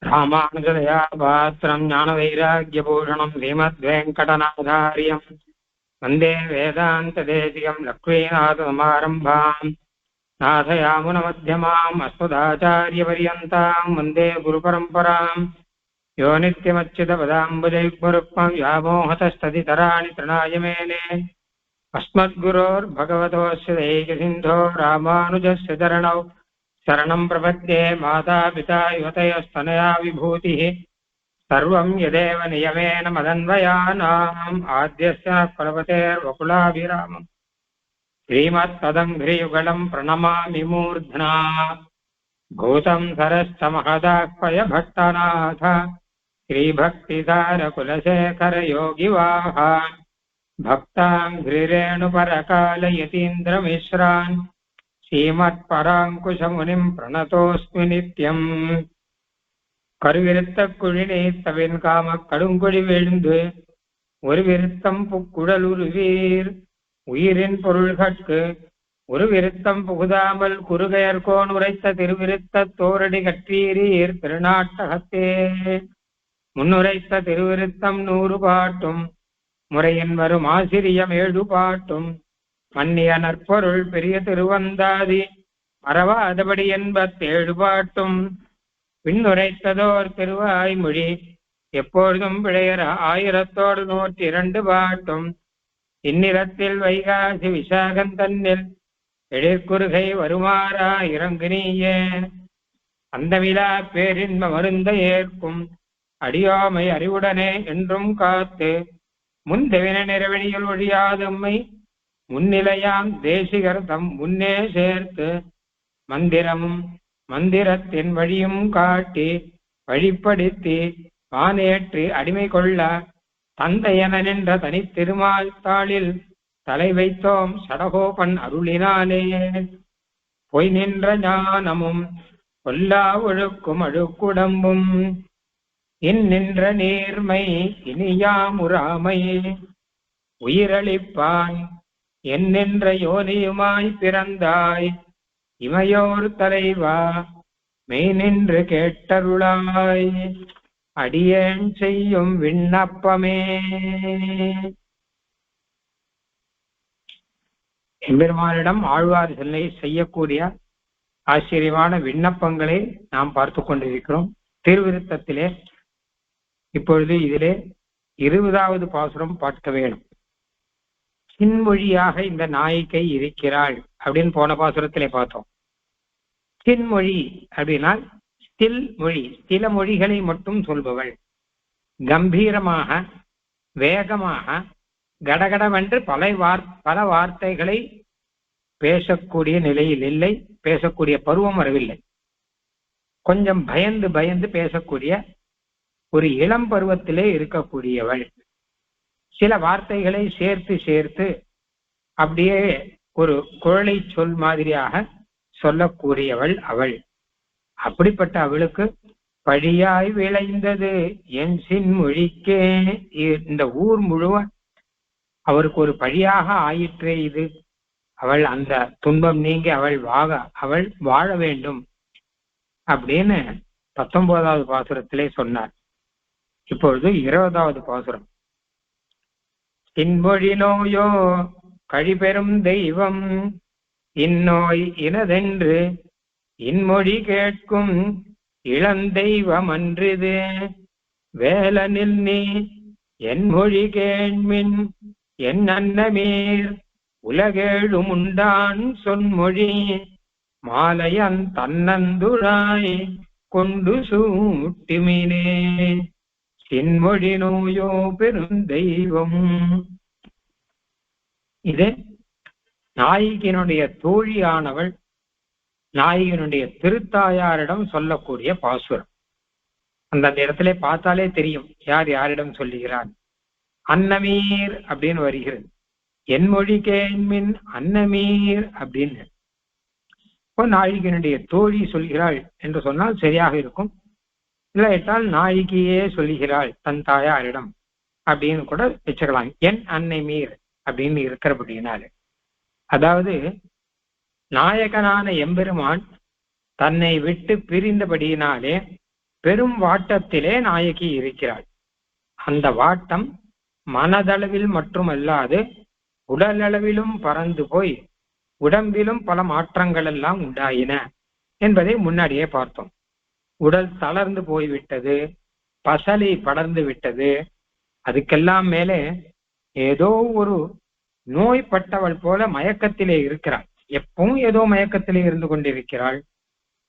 ராமானுஜதயா பாத்திரம் ஞானவைராக்கியபூஷணம் ஸ்ரீமத்வேங்கடநாதாரியம் வந்தே வேதாந்ததேசிகம் லக்ஷ்மீநாதசமாரம்பாம் நாதயாமுனமத்தியமாம் அஸ்மதாச்சாரியபர்யந்தாம் வந்தே குருபரம்பராம் யோ நித்யமच्युतपदाम्बुजयुग्मरुक्मं व्यामोहतस्तदितराणि तृणाय मेने अस्मद्गुरोर्भगवतोऽस्य दैकसिन्धो रामानुजस्य चरणौ शरणं प्रपद्ये माता पिता युवतयस्तनया विभूतिः सर्वं यदेव नियमेन मदन्वयानाम् आद्यस्य कुलपतेर्वकुलाभिरामम् श्रीमत्पदङ्घ्रियुगलं प्रणमामि मूर्ध्ना भूतं सरश्च महदाह्वय भट्टनाथ श्रीभक्तिधारकुलशेखर योगिवाहान् भक्ताङ्घ्रिरेणुपरकालयतीन्द्रमिश्रान् श्रीमत्पराङ्कुशमुनिं प्रणतोऽस्मि नित्यम् கருவிருத்த குழிநீத்தவின் காம கடுங்குழி விழுந்து ஒரு விருத்தம் புக்குடலுருவீர் உயிரின் பொருள்கட்கு ஒரு விருத்தம் புகுதாமல் குறுகையர்கோன் உரைத்த திருவிருத்த தோரடி கற்றீரீர் திருநாட்டகத்தே முன்னுரைத்த திருவிருத்தம் 100 பாட்டும் முறையின் வரும் ஆசிரியம் 7 பாட்டும் மன்னிய நற்பொருள் பெரிய திருவந்தாதி மறவாதபடி 87 பாட்டும் பின்னுரைத்ததோர் திருவாய்மொழி எப்பொழுதும் பிழையற 1102 பாட்டும் இந்நிறத்தில் வைகாசி விசாகன் தன்னில் எழிற்குறுகை வருமாறா இறங்குனியே அந்த விழா பேரின்ப மருந்த ஏற்கும் அடியோமை அறிவுடனே என்றும் காத்து முன்தெவின நிறைவழியில் ஒழியாதம்மை முன்னிலையாம் தேசிகர் தம் முன்னே சேர்த்து மந்திரமும் மந்திரத்தின் வழியும் காட்டி வழிப்படுத்தி வானேற்றி அடிமை கொள்ள தந்தையன நின்ற தனித்திருமால் தாளில் தலை வைத்தோம் சடகோபன் அருளினாலே பொய் நின்ற ஞானமும் கொல்லா ஒழுக்கும் அழுக்குடம்பும் நின்ற நீர்மை இனியாமுறாமை உயிரளிப்பான் நின்ற யோனியுமாய் பிறந்தாய் இமையோர் தலைவா மெய் நின்று கேட்டருளாய் அடியேன் செய்யும் விண்ணப்பமே. எம்பெருமானிடம் ஆழ்வார் செய்யக்கூடிய ஆச்சரியமான விண்ணப்பங்களை நாம் பார்த்து கொண்டிருக்கிறோம். திருவிருத்தத்திலே இப்பொழுது இதிலே 20வது பாசுரம் பார்க்க வேணும். சின்மொழியாக இந்த நாயிகை இருக்கிறாள் அப்படின்னு போன பாசுரத்திலே பார்த்தோம். சின்மொழி அப்படின்னா ஸ்தில் மொழி, சில மொழிகளை மட்டும் சொல்பவள். கம்பீரமாக வேகமாக கடகடவென்று பல வார்த்தைகளை பேசக்கூடிய நிலையில் இல்லை, பேசக்கூடிய பருவம் வரவில்லை. கொஞ்சம் பயந்து பயந்து பேசக்கூடிய ஒரு இளம் பருவத்திலே இருக்கக்கூடியவள். சில வார்த்தைகளை சேர்த்து சேர்த்து அப்படியே ஒரு குழலை சொல் மாதிரியாக சொல்லக்கூடியவள் அவள். அப்படிப்பட்ட அவளுக்கு பழியாய் விளைந்தது என் சின்மொழிக்கே, இந்த ஊர் முழுவ அவருக்கு ஒரு பழியாக ஆயிற்றே இது. அவள் அந்த துன்பம் நீங்கி அவள் வாழ வேண்டும் அப்படின்னு 19வது பாசுரத்திலே சொன்னார். இப்பொழுது 20வது பாசுரம். இன்மொழி நோயோ கழிபெறும் தெய்வம் இந்நோய் இனதென்று இன்மொழி கேட்கும் இளந்தெய்வம் அன்றிது வேலனில் நீ என் மொழி கேள்மின் என் அன்னமீர் உலகேழும் உண்டான் சொன்மொழி மாலையன் தன்னந்துழாய் கொண்டு சூட்டிமினே சின்மொழி நோயோ பெரும் தெய்வம். இது நாயகியினுடைய தோழியானவள் நாயகனுடைய திருத்தாயாரிடம் சொல்லக்கூடிய பாசுரம். அந்த இடத்துல பார்த்தாலே தெரியும் யார் யாரிடம் சொல்லுகிறார். அன்னமீர் அப்படின்னு வருகிறது. என் மொழி கேள்மின் அன்னமீர் அப்படின்னு இப்போ நாயகியினுடைய தோழி சொல்கிறாள் என்று சொன்னால் சரியாக இருக்கும். இல்லாவிட்டால் நாயகியே சொல்லுகிறாள் தன் தாயாரிடம் அப்படின்னு கூட வச்சுக்கலாம். என் அன்னை மீர் அப்படின்னு இருக்கிறபடினால, அதாவது நாயகனான எம்பெருமான் தன்னை விட்டு பிரிந்தபடியினாலே பெரும் வாட்டத்திலே நாயகி இருக்கிறாள். அந்த வாட்டம் மனதளவில் மட்டுமல்லாது உடலளவிலும் பறந்து போய் உடம்பிலும் பல மாற்றங்கள் எல்லாம் உண்டாயின என்பதை முன்னாடியே பார்த்தோம். உடல் தளர்ந்து போய்விட்டது, பசலி படர்ந்து விட்டது. அதுக்கெல்லாம் மேலே ஏதோ ஒரு நோய்பட்டவள் போல மயக்கத்திலே இருக்கிறாள். எப்பவும் ஏதோ மயக்கத்திலே இருந்து கொண்டிருக்கிறாள்.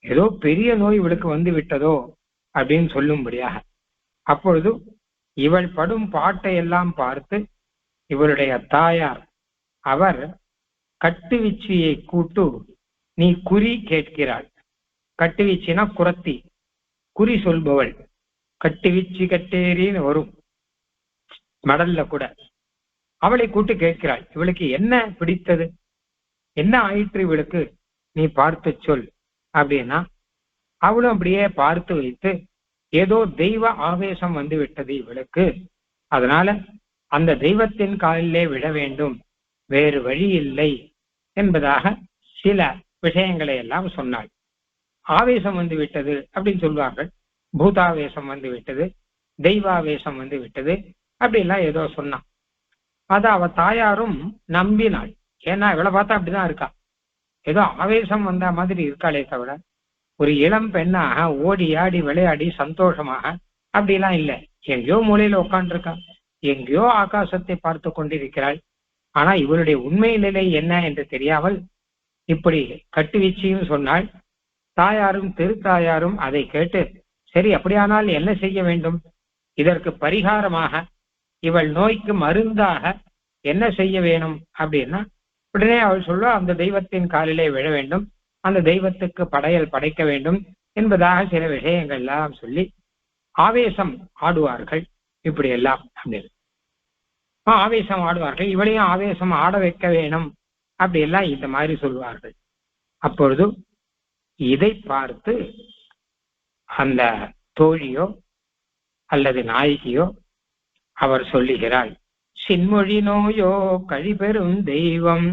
ஏதோ பெரிய நோய் இவளுக்கு வந்து விட்டதோ அப்படின்னு சொல்லும்படியாக. அப்பொழுது இவள் படும் பாட்டை எல்லாம் பார்த்து இவளுடைய தாயார் அவர் கட்டுவீச்சியை கூட்டு நீ குறி கேட்கிறாள். கட்டுவீச்சினா குரத்தி, குறி சொல்பவள். கட்டுவீச்சி கட்டேரின்னு வரும் மடல்ல கூட. அவளை கூட்டு கேட்கிறாள், இவளுக்கு என்ன பிடித்தது, என்ன ஆயிற்று இவளுக்கு, நீ பார்த்து சொல் அப்படின்னா அவளும் அப்படியே பார்த்து வைத்து ஏதோ தெய்வ ஆவேசம் வந்து விட்டது இவளுக்கு, அதனால அந்த தெய்வத்தின் காலிலே விழ வேண்டும், வேறு வழி இல்லை என்பதாக சில விஷயங்களை எல்லாம் சொன்னாள். ஆவேசம் வந்து விட்டது அப்படின்னு சொல்வார்கள். பூதாவேசம் வந்து விட்டது, தெய்வாவேசம் வந்து விட்டது அப்படிலாம் ஏதோ சொன்னான். அத அவ தாயாரும் நம்பினாள். ஏன்னா இவளை பார்த்தா அப்படிதான் இருக்கா, ஏதோ ஆவேசம் வந்த மாதிரி இருக்காளே தவிர ஒரு இளம் பெண்ணாக ஓடி ஆடி விளையாடி சந்தோஷமாக அப்படிலாம் இல்லை. எங்கேயோ மூலையில உட்காந்துருக்கா, எங்கேயோ ஆகாசத்தை பார்த்து கொண்டிருக்கிறாள். ஆனா இவருடைய உண்மை நிலை என்ன என்று தெரியாமல் இப்படி கட்டுவீச்சியும் சொன்னாள். தாயாரும் திருத்தாயாரும் அதை கேட்டு, சரி அப்படியானால் என்ன செய்ய வேண்டும், இதற்கு பரிகாரமாக இவள் நோய்க்கு மருந்தாக என்ன செய்ய வேணும் அப்படின்னா உடனே அவள் சொல்ல, அந்த தெய்வத்தின் காலிலே விழ வேண்டும், அந்த தெய்வத்துக்கு படையல் படைக்க வேண்டும் என்பதாக சில விஷயங்கள் எல்லாம் சொல்லி ஆவேசம் ஆடுவார்கள். இப்படி எல்லாம் அப்படின்னு ஆவேசம் ஆடுவார்கள். இவளையும் ஆவேசம் ஆட வைக்க வேணும் அப்படி எல்லாம் இந்த மாதிரி சொல்வார்கள். அப்பொழுது இதை பார்த்து அந்த தோழியோ அல்லது நாயகியோ அவர் சொல்லுகிறாள், சின்மொழி நோயோ கழிபெறும் தெய்வம்.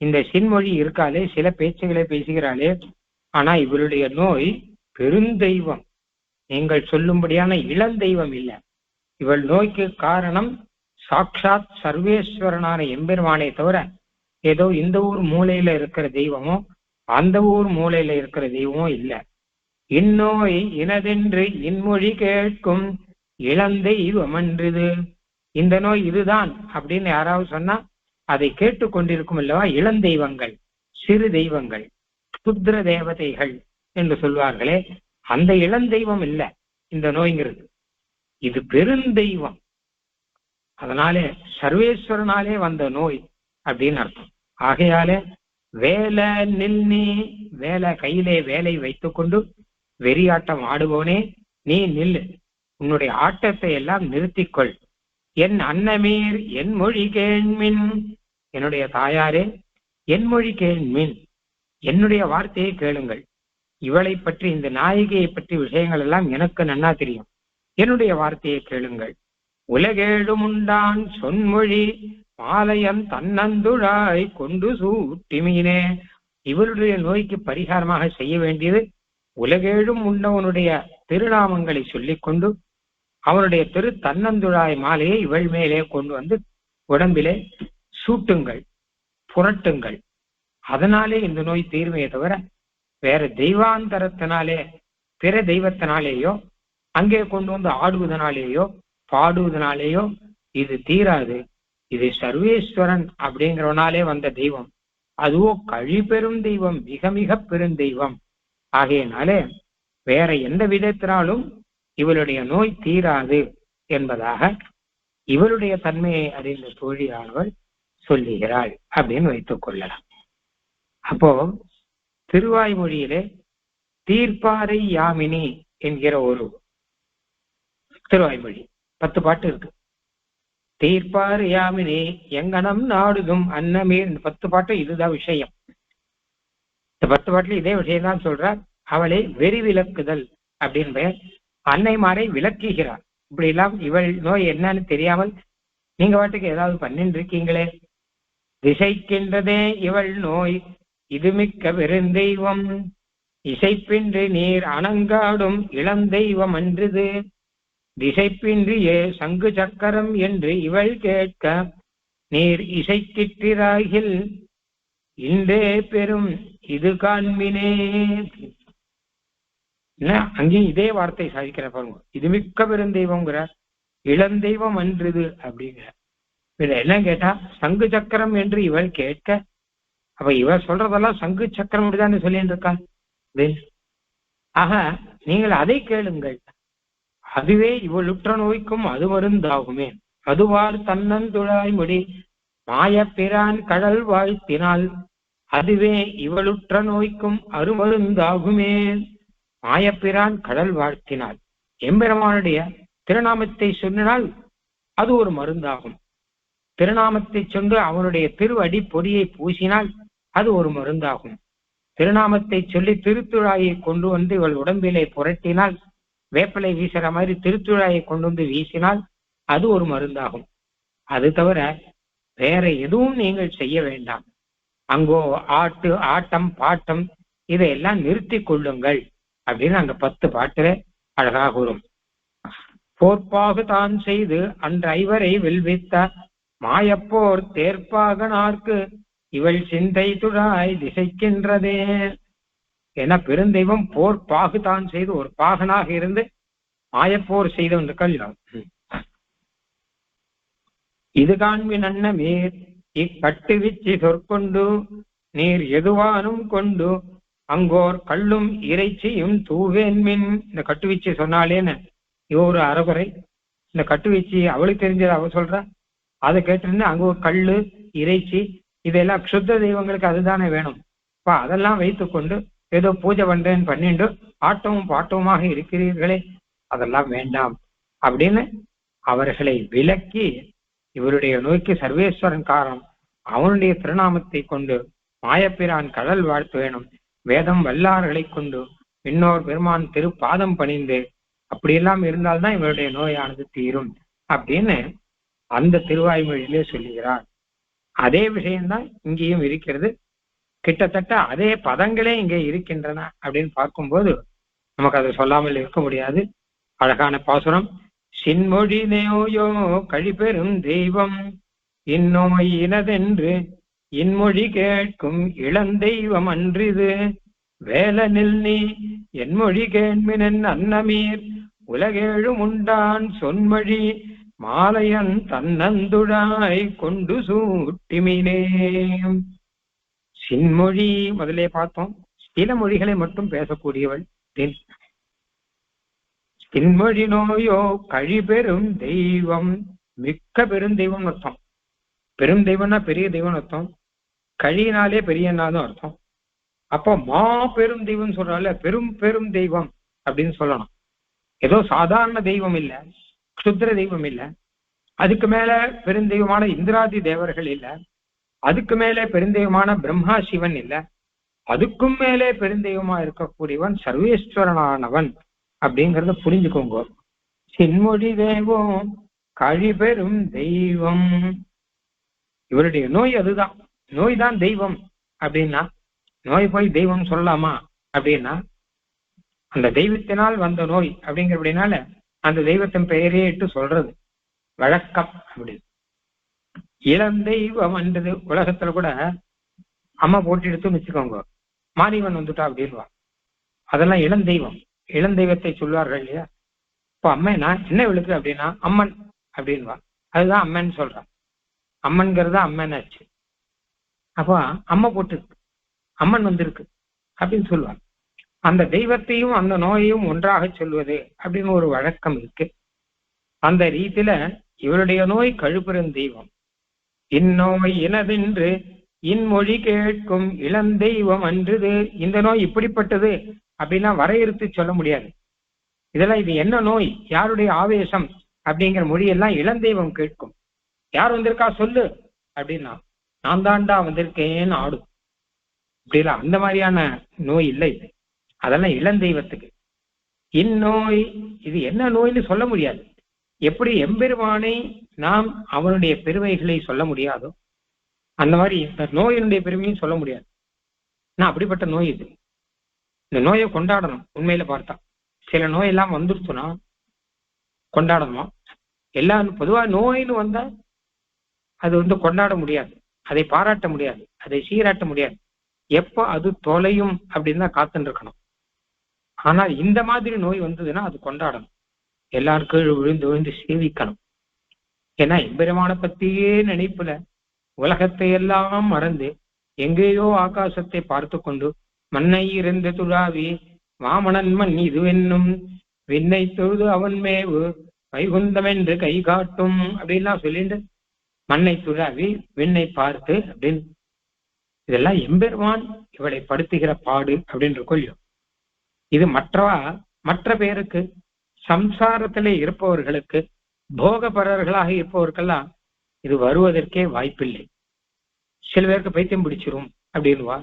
இந்த சின்மொழி இருக்காளே, சில பேச்சுகளை பேசுகிறாளே, ஆனா இவளுடைய நோய் பெருந்தெய்வம், நீங்கள் சொல்லும்படியான இளந்தெய்வம் இல்லை. இவள் நோய்க்கு காரணம் சாட்சாத் சர்வேஸ்வரனான எம்பெருமானை தவிர ஏதோ இந்த ஊர் மூலையில இருக்கிற தெய்வமோ அந்த ஊர் மூலையில இருக்கிற தெய்வமோ இல்லை. இந்நோய் இனதென்று இன்மொழி கேட்கும் இளந்தெய்வம் என்றது. இந்த நோய் இதுதான் அப்படின்னு யாராவது சொன்னா அதை கேட்டுக்கொண்டிருக்கும் அல்லவா இளந்தெய்வங்கள், சிறு தெய்வங்கள், சுத்ர தேவதைகள் என்று சொல்வார்களே, அந்த இளந்தெய்வம் இல்லை இந்த நோய்ங்கிறது, இது பெருந்தெய்வம். அதனாலே சர்வேஸ்வரனாலே வந்த நோய் அப்படின்னு அர்த்தம். ஆகையாலே வேலை நில்நீ, வேலை கையிலே வேலை வைத்துக்கொண்டு வெறியாட்டம் ஆடுவோனே நீ நில்லு, உன்னுடைய ஆட்டத்தை எல்லாம் நிறுத்திக்கொள். என் அன்னமீர் என் மொழி கேள்மின், என்னுடைய தாயாரே என் மொழி கேள்மின், என்னுடைய வார்த்தையை கேளுங்கள். இவளை பற்றி, இந்த நாயகியை பற்றி விஷயங்கள் எல்லாம் எனக்கு நன்னா தெரியும், என்னுடைய வார்த்தையை கேளுங்கள். உலகேழும் உண்டான் சொன்மொழி மாலையன் தன்னந்துழாய் கொண்டு சூட்டிமீனே. இவருடைய நோய்க்கு பரிகாரமாக செய்ய வேண்டியது உலகேழும் உண்டவனுடைய திருநாமங்களை சொல்லிக்கொண்டு அவனுடைய திரு தன்னந்துழாய் மாலையை இவள் மேலே கொண்டு வந்து உடம்பிலே சூட்டுங்கள், புரட்டுங்கள். அதனாலே இந்த நோய் தீர்மையை தவிர வேற தெய்வாந்தரத்தினாலே பிற தெய்வத்தினாலேயோ அங்கே கொண்டு வந்து ஆடுவதனாலேயோ பாடுவதனாலேயோ இது தீராது. இது சர்வேஸ்வரன் அப்படிங்கிறவனாலே வந்த தெய்வம், அதுவோ கழிபெரும் தெய்வம், மிக மிக பெருந்தெய்வம். ஆகையினாலே வேற எந்த விதத்தினாலும் இவளுடைய நோய் தீராது என்பதாக இவளுடைய தன்மையை அறிந்த தோழியானவள் சொல்லுகிறாள் அப்படின்னு வைத்துக் கொள்ளலாம். அப்போ திருவாய்மொழியிலே தீர்ப்பாரை யாமினி என்கிற ஒரு திருவாய்மொழி 10 பாட்டு இருக்கு. தீர்ப்பார் யாமினி எங்கனம் நாடுதும் அன்னமே, இந்த 10 பாட்டு இதுதான் விஷயம். இந்த 10 பாட்டுல இதே விஷயம் தான் சொல்றார். அவளை வெறி விளக்குதல் அப்படின்னு பெயர். அன்னைமாரை விளக்குகிறார். இப்படி எல்லாம் இவள் நோய் என்னன்னு தெரியாமல் நீங்க பாட்டுக்கு ஏதாவது பண்ணிட்டு இருக்கீங்களே, திசைக்கின்றதே இவள் நோய் இது மிக்க பெருந்தெய்வம். இசைப்பின்றி நீர் அணங்காடும் இளந்தெய்வம் அன்றுது திசைப்பின்றியே சங்கு சக்கரம் என்று இவள் கேட்க நீர் இசைக்கிற்றிராகில் இன்றே பெரும் இது காண்மினே. அங்கேயும் இதே வார்த்தை சாதிக்கிற பாருங்க. இது மிக்க பெருந்தெய்வம்ங்கிற, இளந்தெய்வம் அன்றுது அப்படிங்கிற. இதுல என்ன கேட்டா சங்கு சக்கரம் என்று இவள் கேட்க, அப்ப இவள் சொல்றதெல்லாம் சங்கு சக்கரம் அப்படிதான் சொல்லிட்டு இருக்கா. ஆக நீங்கள் அதை கேளுங்கள், அதுவே இவளுற்ற நோய்க்கும் அது மருந்தாகுமே. அதுவார் தன்னந்துழாய் முடி மாயப்பிரான் கடல் வாழ்த்தினால் அதுவே இவளுற்ற நோய்க்கும் அருமருந்தாகுமே. மாயப்பிரான் கடல் வாழ்த்தினால், எம்பெருமானுடைய திருநாமத்தை சொன்னால் அது ஒரு மருந்தாகும். திருநாமத்தை சொன்று அவனுடைய திருவடி பொடியை பூசினால் அது ஒரு மருந்தாகும். திருநாமத்தை சொல்லி திருத்துழாயை கொண்டு வந்து இவள் உடம்பிலே புரட்டினால், வேப்பலை வீசுற மாதிரி திருத்துழாயை கொண்டு வந்து வீசினால் அது ஒரு மருந்தாகும். அது தவிர வேற எதுவும் நீங்கள் செய்ய வேண்டாம். அங்கோ ஆட்டம் பாட்டம் இதையெல்லாம் நிறுத்தி கொள்ளுங்கள் அப்படின்னு அந்த 10 பாட்டுல அழகாக வரும். போர்ப்பாகு தான் செய்து அன்று ஐவரை வெல்வித்த மாயப்போர் தேர்ப்பாக நாற்கு இவள் சிந்தை துழாய் திசைக்கின்றதே. ஏன்னா பெருந்தெய்வம் போர் பாகு தான் செய்து ஒரு பாகனாக இருந்து மாயப்போர் செய்தவர்கள். இது காண்பி நன்ன மீர் இக்கட்டு விச்சி சொற்கொண்டு நீர் எதுவானும் கொண்டு அங்கோர் கல்லும் இறைச்சியும் தூவேன்மின். இந்த கட்டுவீச்சு சொன்னாலேன்னு ஒரு அறகுறை. இந்த கட்டுவீச்சு அவளுக்கு தெரிஞ்சது அவ சொல்ற, அதை கேட்டிருந்து அங்க ஒரு கல்லு இறைச்சி இதெல்லாம் சுத்த தெய்வங்களுக்கு அதுதானே வேணும். இப்ப அதெல்லாம் வைத்துக்கொண்டு ஏதோ பூஜை பண்றேன்னு பண்ணிட்டு ஆட்டமும் பாட்டவுமாக இருக்கிறீர்களே, அதெல்லாம் வேண்டாம் அப்படின்னு அவர்களை விலக்கி, இவருடைய நோய்க்கு சர்வேஸ்வரன் காரணம், அவனுடைய திருநாமத்தை கொண்டு மாயப்பிரான் கடல் வாழ்த்து வேணும், வேதம் வல்லார்களை கொண்டு இன்னொரு பெருமான் திருப்பாதம் பணிந்து அப்படியெல்லாம் இருந்தால்தான் இவருடைய நோயானது தீரும் அப்படின்னு அந்த திருவாய்மொழியிலே சொல்லுகிறார். அதே விஷயம்தான் இங்கேயும் இருக்கிறது. கிட்டத்தட்ட அதே பதங்களே இங்கே இருக்கின்றன அப்படின்னு பார்க்கும்போது நமக்கு அதை சொல்லாமல் இருக்க முடியாது. அழகான பாசுரம். சின்மொழி நோயோ கழிபெரும் தெய்வம் இந்நோய் இனதென்று இன்மொழி கேட்கும் இளந்தெய்வம் அன்றிது வேலனில் நீ என்மொழி கேட்மினன் அன்னமீர் உலகேழும் உண்டான் சொன்மொழி மாலையன் தன்னந்துழாய் கொண்டு சூட்டிமினே. சின்மொழி முதலே பார்த்தோம், சில மொழிகளை மட்டும் பேசக்கூடியவள். சின்மொழி நோயோ கழிபெரும் தெய்வம், மிக்க பெருந்தெய்வம் அர்த்தம். பெரும் தெய்வம்னா பெரிய தெய்வம் அர்த்தம், கழியினாலே பெரியனாலும் அர்த்தம். அப்போ மா பெரும் தெய்வம் சொல்றால, பெரும் பெரும் தெய்வம் அப்படின்னு சொல்லணும். ஏதோ சாதாரண தெய்வம் இல்ல, க்ஷுத்ர தெய்வம் இல்ல, அதுக்கு மேல பெருந்தெய்வமான இந்திராதி தேவர்கள் இல்ல, அதுக்கு மேலே பெருந்தெய்வமான பிரம்மா சிவன் இல்ல, அதுக்கும் மேலே பெருந்தெய்வமா இருக்கக்கூடியவன் சர்வேஸ்வரனானவன் அப்படிங்கிறத புரிஞ்சுக்கோங்க. சின்மொழி தேவம் கழிபெரும் தெய்வம். இவருடைய நோய் அதுதான், நோய் தான் தெய்வம் அப்படின்னா, நோய் போய் தெய்வம் சொல்லலாமா அப்படின்னா, அந்த தெய்வத்தினால் வந்த நோய் அப்படிங்கிறபடினால அந்த தெய்வத்தின் பெயரே இட்டு சொல்றது வழக்கம். அப்படி இளந்தெய்வம் என்றது உலகத்துல கூட அம்மா போட்டு எடுத்துன்னு வச்சுக்கோங்க, மாரியவன் வந்துட்டா அப்படின்வா, அதெல்லாம் இளந்தெய்வம். இளந்தெய்வத்தை சொல்வார்கள் இல்லையா. இப்போ அம்மனா என்ன விழுக்கு அப்படின்னா அம்மன் அப்படின்வா, அதுதான் அம்மன் சொல்றான். அம்மன்கிறதா அம்மன் ஆச்சு. அப்போ அம்மா போட்டு அம்மன் வந்திருக்கு அப்படின்னு சொல்லுவாங்க. அந்த தெய்வத்தையும் அந்த நோயையும் ஒன்றாக சொல்வது அப்படின்னு ஒரு வழக்கம் இருக்கு. அந்த ரீதியில இவருடைய நோய் கழுப்பெரும் தெய்வம். இந்நோய் இனதென்று இன்மொழி கேட்கும் இளந்தெய்வம் அன்றுது. இந்த நோய் இப்படிப்பட்டது அப்படின்னா வரையறுத்து சொல்ல முடியாது. இதெல்லாம் இது என்ன நோய், யாருடைய ஆவேசம் அப்படிங்கிற மொழியெல்லாம் இளந்தெய்வம் கேட்கும். யார் வந்திருக்கா சொல்லு அப்படின்னா நான் தாண்டா வந்திருக்கேன்னு ஆடும். இப்படிலாம் அந்த மாதிரியான நோய் இல்லை, அதெல்லாம் இளந்தெய்வத்துக்கு. இந்நோய் இது என்ன நோய்னு சொல்ல முடியாது. எப்படி எம்பெருமானை நாம் அவனுடைய பெருமைகளை சொல்ல முடியாதோ அந்த மாதிரி இந்த நோயினுடைய பெருமையும் சொல்ல முடியாது. நான் அப்படிப்பட்ட நோய் இது. இந்த நோயை கொண்டாடணும். உண்மையில பார்த்தா சில நோயெல்லாம் வந்துருச்சுன்னா கொண்டாடணுமா? எல்லாம் பொதுவா நோயின்னு வந்தா அது கொண்டாட முடியாது, அதை பாராட்ட முடியாது, அதை சீராட்ட முடியாது. எப்போ அது தொலையும் அப்படின்னு தான் காத்துட்டு இருக்கணும். ஆனால் இந்த மாதிரி நோய் வந்ததுன்னா அது கொண்டாடணும், எல்லாருக்கும் விழுந்து விழுந்து சேவிக்கணும். ஏன்னா எம்பெருமான பத்தியே நினைப்புல உலகத்தை எல்லாம் மறந்து எங்கேயோ ஆகாசத்தை பார்த்து கொண்டு மண்ணை இறந்து துழாவி வாமணன் மண் இதுவென்னும் விண்ணை தொழுது அவன் மேவு வைகுந்தம் என்று கை காட்டும் அப்படின்லாம் சொல்லிட்டு மண்ணை துழாவி விண்ணை பார்த்து அப்படின்னு, இதெல்லாம் எம்பெருமான் இவளை படுத்துகிற பாடு அப்படின்னு கொள்ளும். இது மற்ற பேருக்கு, சம்சாரத்திலே இருப்பவர்களுக்கு, போகபரர்களாக இருப்பவர்கள்லாம் இது வருவதற்கே வாய்ப்பில்லை. சில பேருக்கு பைத்தியம் பிடிச்சிரும் அப்படின்வா,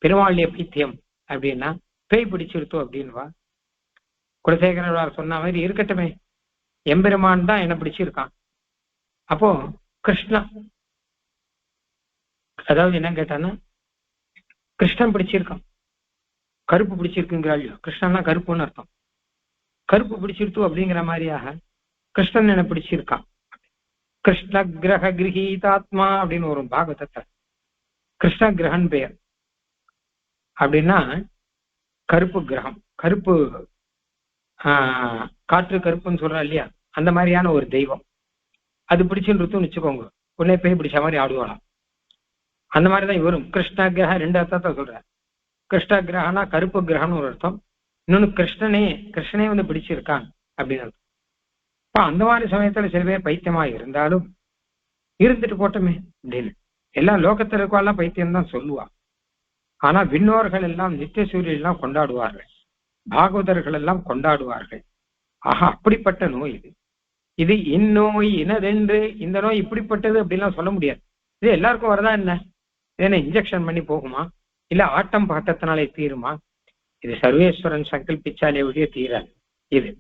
பெருமாளிய பைத்தியம் அப்படின்னா பேய் பிடிச்சிருத்தோம் அப்படின்வா. குலசேகரர் சொன்ன மாதிரி இருக்கட்டுமே, எம்பெருமான் தான் என்ன பிடிச்சிருக்கான். அப்போ கிருஷ்ணா, அதாவது என்ன கேட்டான்னா கிருஷ்ணன் பிடிச்சிருக்கான், கருப்பு பிடிச்சிருக்குங்கிறாள். கிருஷ்ணன்னா கருப்புன்னு அர்த்தம். கருப்பு பிடிச்சிருத்து அப்படிங்கிற மாதிரியாக கிருஷ்ணன் என்ன பிடிச்சிருக்கான். கிருஷ்ண கிரக கிரகீதாத்மா அப்படின்னு ஒரு பாகவதத்தை, கிருஷ்ண கிரகன் பெயர். அப்படின்னா கருப்பு கிரகம், கருப்பு காற்று கருப்புன்னு சொல்றா இல்லையா, அந்த மாதிரியான ஒரு தெய்வம். அது பிடிச்சுன்னு வச்சுக்கோங்க, உடனே பேய் பிடிச்ச மாதிரி ஆடுவாளாம். அந்த மாதிரிதான் இவரும் கிருஷ்ண கிரக ரெண்டு அர்த்தத்தை சொல்ற. கிருஷ்ண கிரகனா கருப்பு கிரகம்னு ஒரு அர்த்தம், இன்னொன்னு கிருஷ்ணனே பிடிச்சிருக்கான் அப்படின்னு அர்த்தம். இப்ப அந்த மாதிரி சமயத்துல சில பேர் பைத்தியமா இருந்தாலும் இருந்துட்டு போட்டோமே அப்படின்னு எல்லா லோகத்துல இருக்கெல்லாம் பைத்தியம் தான் சொல்லுவா. ஆனா விண்ணோர்கள் எல்லாம் நித்திய சூரியன் எல்லாம் கொண்டாடுவார்கள், பாகவதர்கள் எல்லாம் கொண்டாடுவார்கள். ஆஹா, அப்படிப்பட்ட நோய் இது. இது இந்நோய் இனதென்று, இந்த நோய் இப்படிப்பட்டது அப்படின்லாம் சொல்ல முடியாது. இது எல்லாருக்கும் வரதா என்ன? என்ன இன்ஜெக்ஷன் பண்ணி போகுமா? இல்ல ஆட்டம் பாட்டத்தினாலே தீருமா? இது சர்வேஸ்வரன் சங்கல்பிச்சாலே ஒழிய தீராது. இது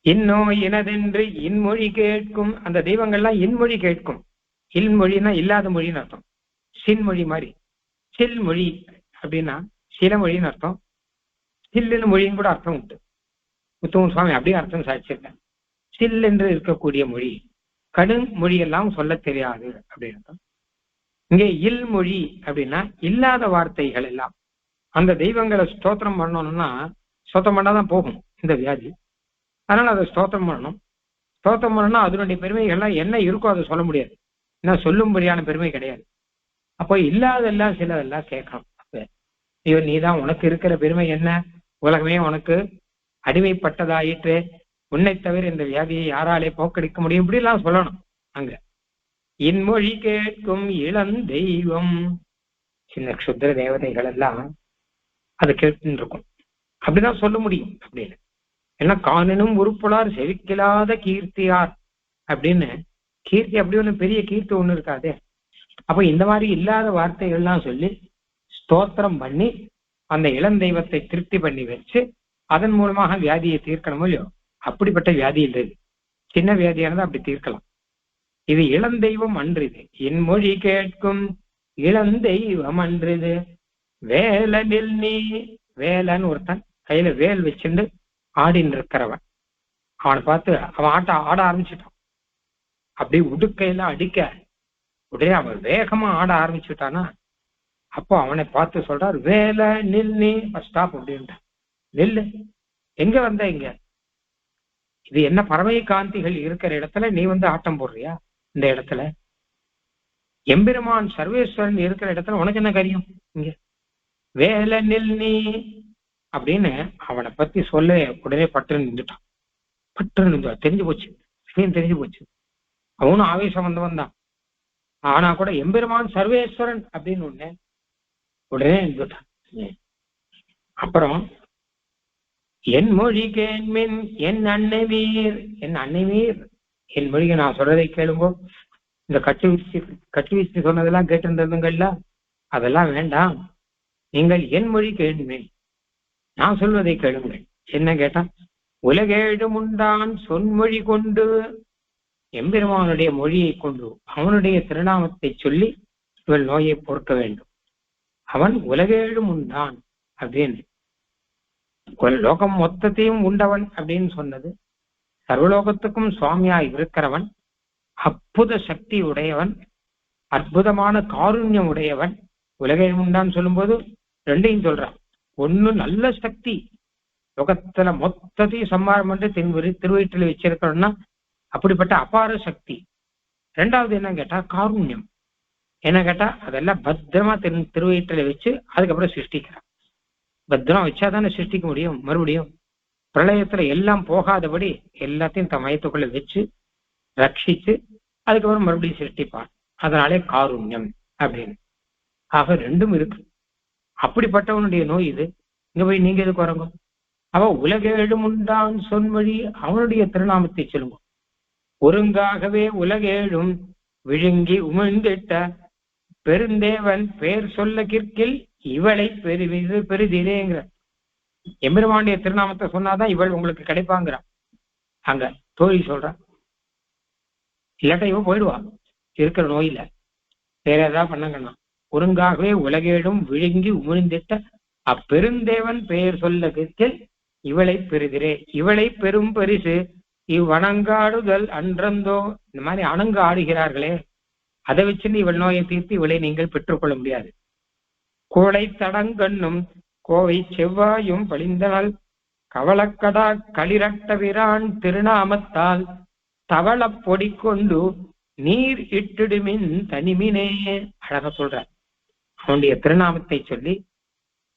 இந்நோய் இனதென்று இன்மொழி கேட்கும். அந்த தெய்வங்கள்லாம் இன்மொழி கேட்கும். இல்மொழின்னா இல்லாத மொழின்னு அர்த்தம். சின்மொழி மாதிரி, சில் மொழி அப்படின்னா சில மொழின்னு அர்த்தம். சில்லுன்னு மொழின்னு கூட அர்த்தம் உண்டு. உத்தம சுவாமி அப்படியே அர்த்தம் சாதிச்சிருக்கேன். சில் என்று இருக்கக்கூடிய மொழி, கடும் மொழியெல்லாம் சொல்ல தெரியாது அப்படின்னு அர்த்தம். இங்கே இல் மொழி அப்படின்னா இல்லாத வார்த்தைகள் எல்லாம். அந்த தெய்வங்களை ஸ்தோத்திரம் பண்ணணும்னா ஸ்தோத்திரம் பண்ணாதான் போகும் இந்த வியாதி. அதனால அதை ஸ்தோத்திரம் பண்ணணும். ஸ்தோத்திரம் பண்ணணும்னா அதனுடைய பெருமைகள்லாம் என்ன இருக்கோ அதை சொல்ல முடியாது, ஏன்னா சொல்லும்படியான பெருமை கிடையாது. அப்போ இல்லாதெல்லாம் சிலதெல்லாம் கேட்கணும். ஐயோ, நீதான், உனக்கு இருக்கிற பெருமை என்ன? உலகமே உனக்கு அடிமைப்பட்டதாயிற்று, உன்னை தவிர இந்த வியாதியை யாராலே போக்கடிக்க முடியும், இப்படி எல்லாம் சொல்லணும். அங்க இன்மொழி கேட்கும் இளம் தெய்வம், சின்ன க்ஷுத்ர தேவதைகள் எல்லாம் அதை கேட்டுன்னு இருக்கும். அப்படிதான் சொல்ல முடியும் அப்படின்னு. ஏன்னா காணனும் உறுப்புலார் செவிக்கிலாத கீர்த்தியார் அப்படின்னு, கீர்த்தி அப்படி ஒண்ணு பெரிய கீர்த்தி ஒண்ணு இருக்காதே. அப்ப இந்த மாதிரி இல்லாத வார்த்தைகள்லாம் சொல்லி ஸ்தோத்திரம் பண்ணி அந்த இளம் தெய்வத்தை திருப்தி பண்ணி வச்சு அதன் மூலமாக வியாதியை தீர்க்கணுமோ இல்லையோ, அப்படிப்பட்ட வியாதி இல்லை. சின்ன வியாதியானது அப்படி தீர்க்கலாம். இது இளந்தெய்வம் அன்றுது, என் மொழி கேட்கும் இளந்தெய்வம் அன்றுது. வேலனில் நீ, வேலன்னு ஒருத்தன் கையில வேல் வச்சுட்டு ஆடின்னு இருக்கிறவன், அவனை பார்த்து அவன் ஆட ஆரம்பிச்சுட்டான். அப்படி உடுக்கையில அடிக்க உடனே அவன் வேகமா ஆட ஆரம்பிச்சுட்டானா, அப்போ அவனை பார்த்து சொல்றார், வேலை நில், நீ ஸ்டாப் அப்படின்ட்டான். நில்லு, எங்க வந்த இங்க? இது என்ன பறவை காந்திகள் இருக்கிற இடத்துல நீ ஆட்டம் போடுறியா? இந்த இடத்துல எம்பெருமான் சர்வேஸ்வரன் இருக்கிற இடத்துல உனக்கு என்ன காரியம் இங்க? வேலை நில் நீ அப்படின்னு அவனை பத்தி சொல்ல உடனே பட்டு நின்றுட்டான். பட்டு நின்று தெரிஞ்சு போச்சு, விஷயம் தெரிஞ்சு போச்சு. அவனும் ஆவேசம் வந்தான். ஆனா கூட எம்பெருமான் சர்வேஸ்வரன் அப்படின்னு உடனே நின்றுட்டான். அப்புறம் என் மொழி கேள்மின் என் அன்னை வீர், என் மொழியை நான் சொல்றதை கேளுங்கோ. இந்த கட்டு வீச்சு சொன்னதெல்லாம் கேட்டிருந்ததுங்கள்ல, அதெல்லாம் வேண்டாம். நீங்கள் என் மொழி கேள்மின், நான் சொல்வதை கேளுங்கள். என்ன கேட்டான்? உலகேழும் உண்டான் சொன்மொழி கொண்டு, எம்பெருமானுடைய மொழியை கொண்டு அவனுடைய திருநாமத்தை சொல்லி இவள் நோயை பொறுக்க வேண்டும். அவன் உலகேழும் உண்டான், அப்படின்னு. லோகம் மொத்தத்தையும் உண்டவன் அப்படின்னு சொன்னது, சர்வலோகத்துக்கும் சுவாமியாய் இருக்கிறவன், அற்புத சக்தி உடையவன், அற்புதமான காருண்யம் உடையவன். உலகை உண்டான்னு சொல்லும்போது ரெண்டையும் சொல்றான். ஒண்ணு நல்ல சக்தி, லோகத்துல மொத்தத்தையும் சம்மாரம் பண்ணி திருவயிற்றில் வச்சிருக்கிறோம்னா அப்படிப்பட்ட அபார சக்தி. ரெண்டாவது என்ன கேட்டா காருண்யம். என்ன கேட்டா அதெல்லாம் பத்திரமா திருவயிற்றில் வச்சு அதுக்கப்புறம் சிருஷ்டிக்கிறான். பத்திரம் வச்சாதானே சிருஷ்டிக்க முடியும். மறுபடியும் பிரளயத்துல எல்லாம் போகாதபடி எல்லாத்தையும் தன் மயத்துக்குள்ள வச்சு ரட்சிச்சு அதுக்கப்புறம் மறுபடியும் சிருஷ்டிப்பான். அதனாலே காருண்யம் அப்படின்னு. ஆக ரெண்டும் இருக்கு. அப்படிப்பட்டவனுடைய நோய் இது. இங்க போய் நீங்க எதுக்கு வரங்க? அவ உலகேழும் உண்டான் சொன்மொழி, அவனுடைய திருநாமத்தை சொல்லுங்க. ஒருங்காகவே உலகேழும் விழுங்கி உமிழ்ந்திட்ட பெருந்தேவன் பேர் சொல்ல கிற்கில் இவளை பெருதிரேங்கிற. எம்பெருமானுடைய திருநாமத்தை சொன்னாதான் இவள் உங்களுக்கு கிடைப்பாங்கிறான். அங்க தோழி சொல்றான். இல்லாட்டா இவன் போயிடுவா இருக்கிற நோயில. வேற ஏதாவது பண்ணங்கன்னா ஒருங்காகவே உலகேடும் விழுங்கி உமிழ்ந்திட்ட அப்பெருந்தேவன் பெயர் சொல்ல கிற்கில் இவளை பெறுதிரே. இவளை பெரும் பரிசு இவ்வணங்காடுதல் அன்றந்தோ. இந்த மாதிரி அணங்கு ஆடுகிறார்களே, அதை வச்சுன்னு இவள் நோயை தீர்த்து இவளை நீங்கள் பெற்றுக்கொள்ள முடியாது. கோளை தடங்கண்ணும் கோவை செவ்வாயும் பழிந்தனல் கவளக்கடா களிரட்ட விரான் திருநாமத்தால் தவள பொடி கொண்டு நீர் இட்டுடுமின் தனிமினே. அழக சொல்ற. அவனுடைய திருநாமத்தை சொல்லி,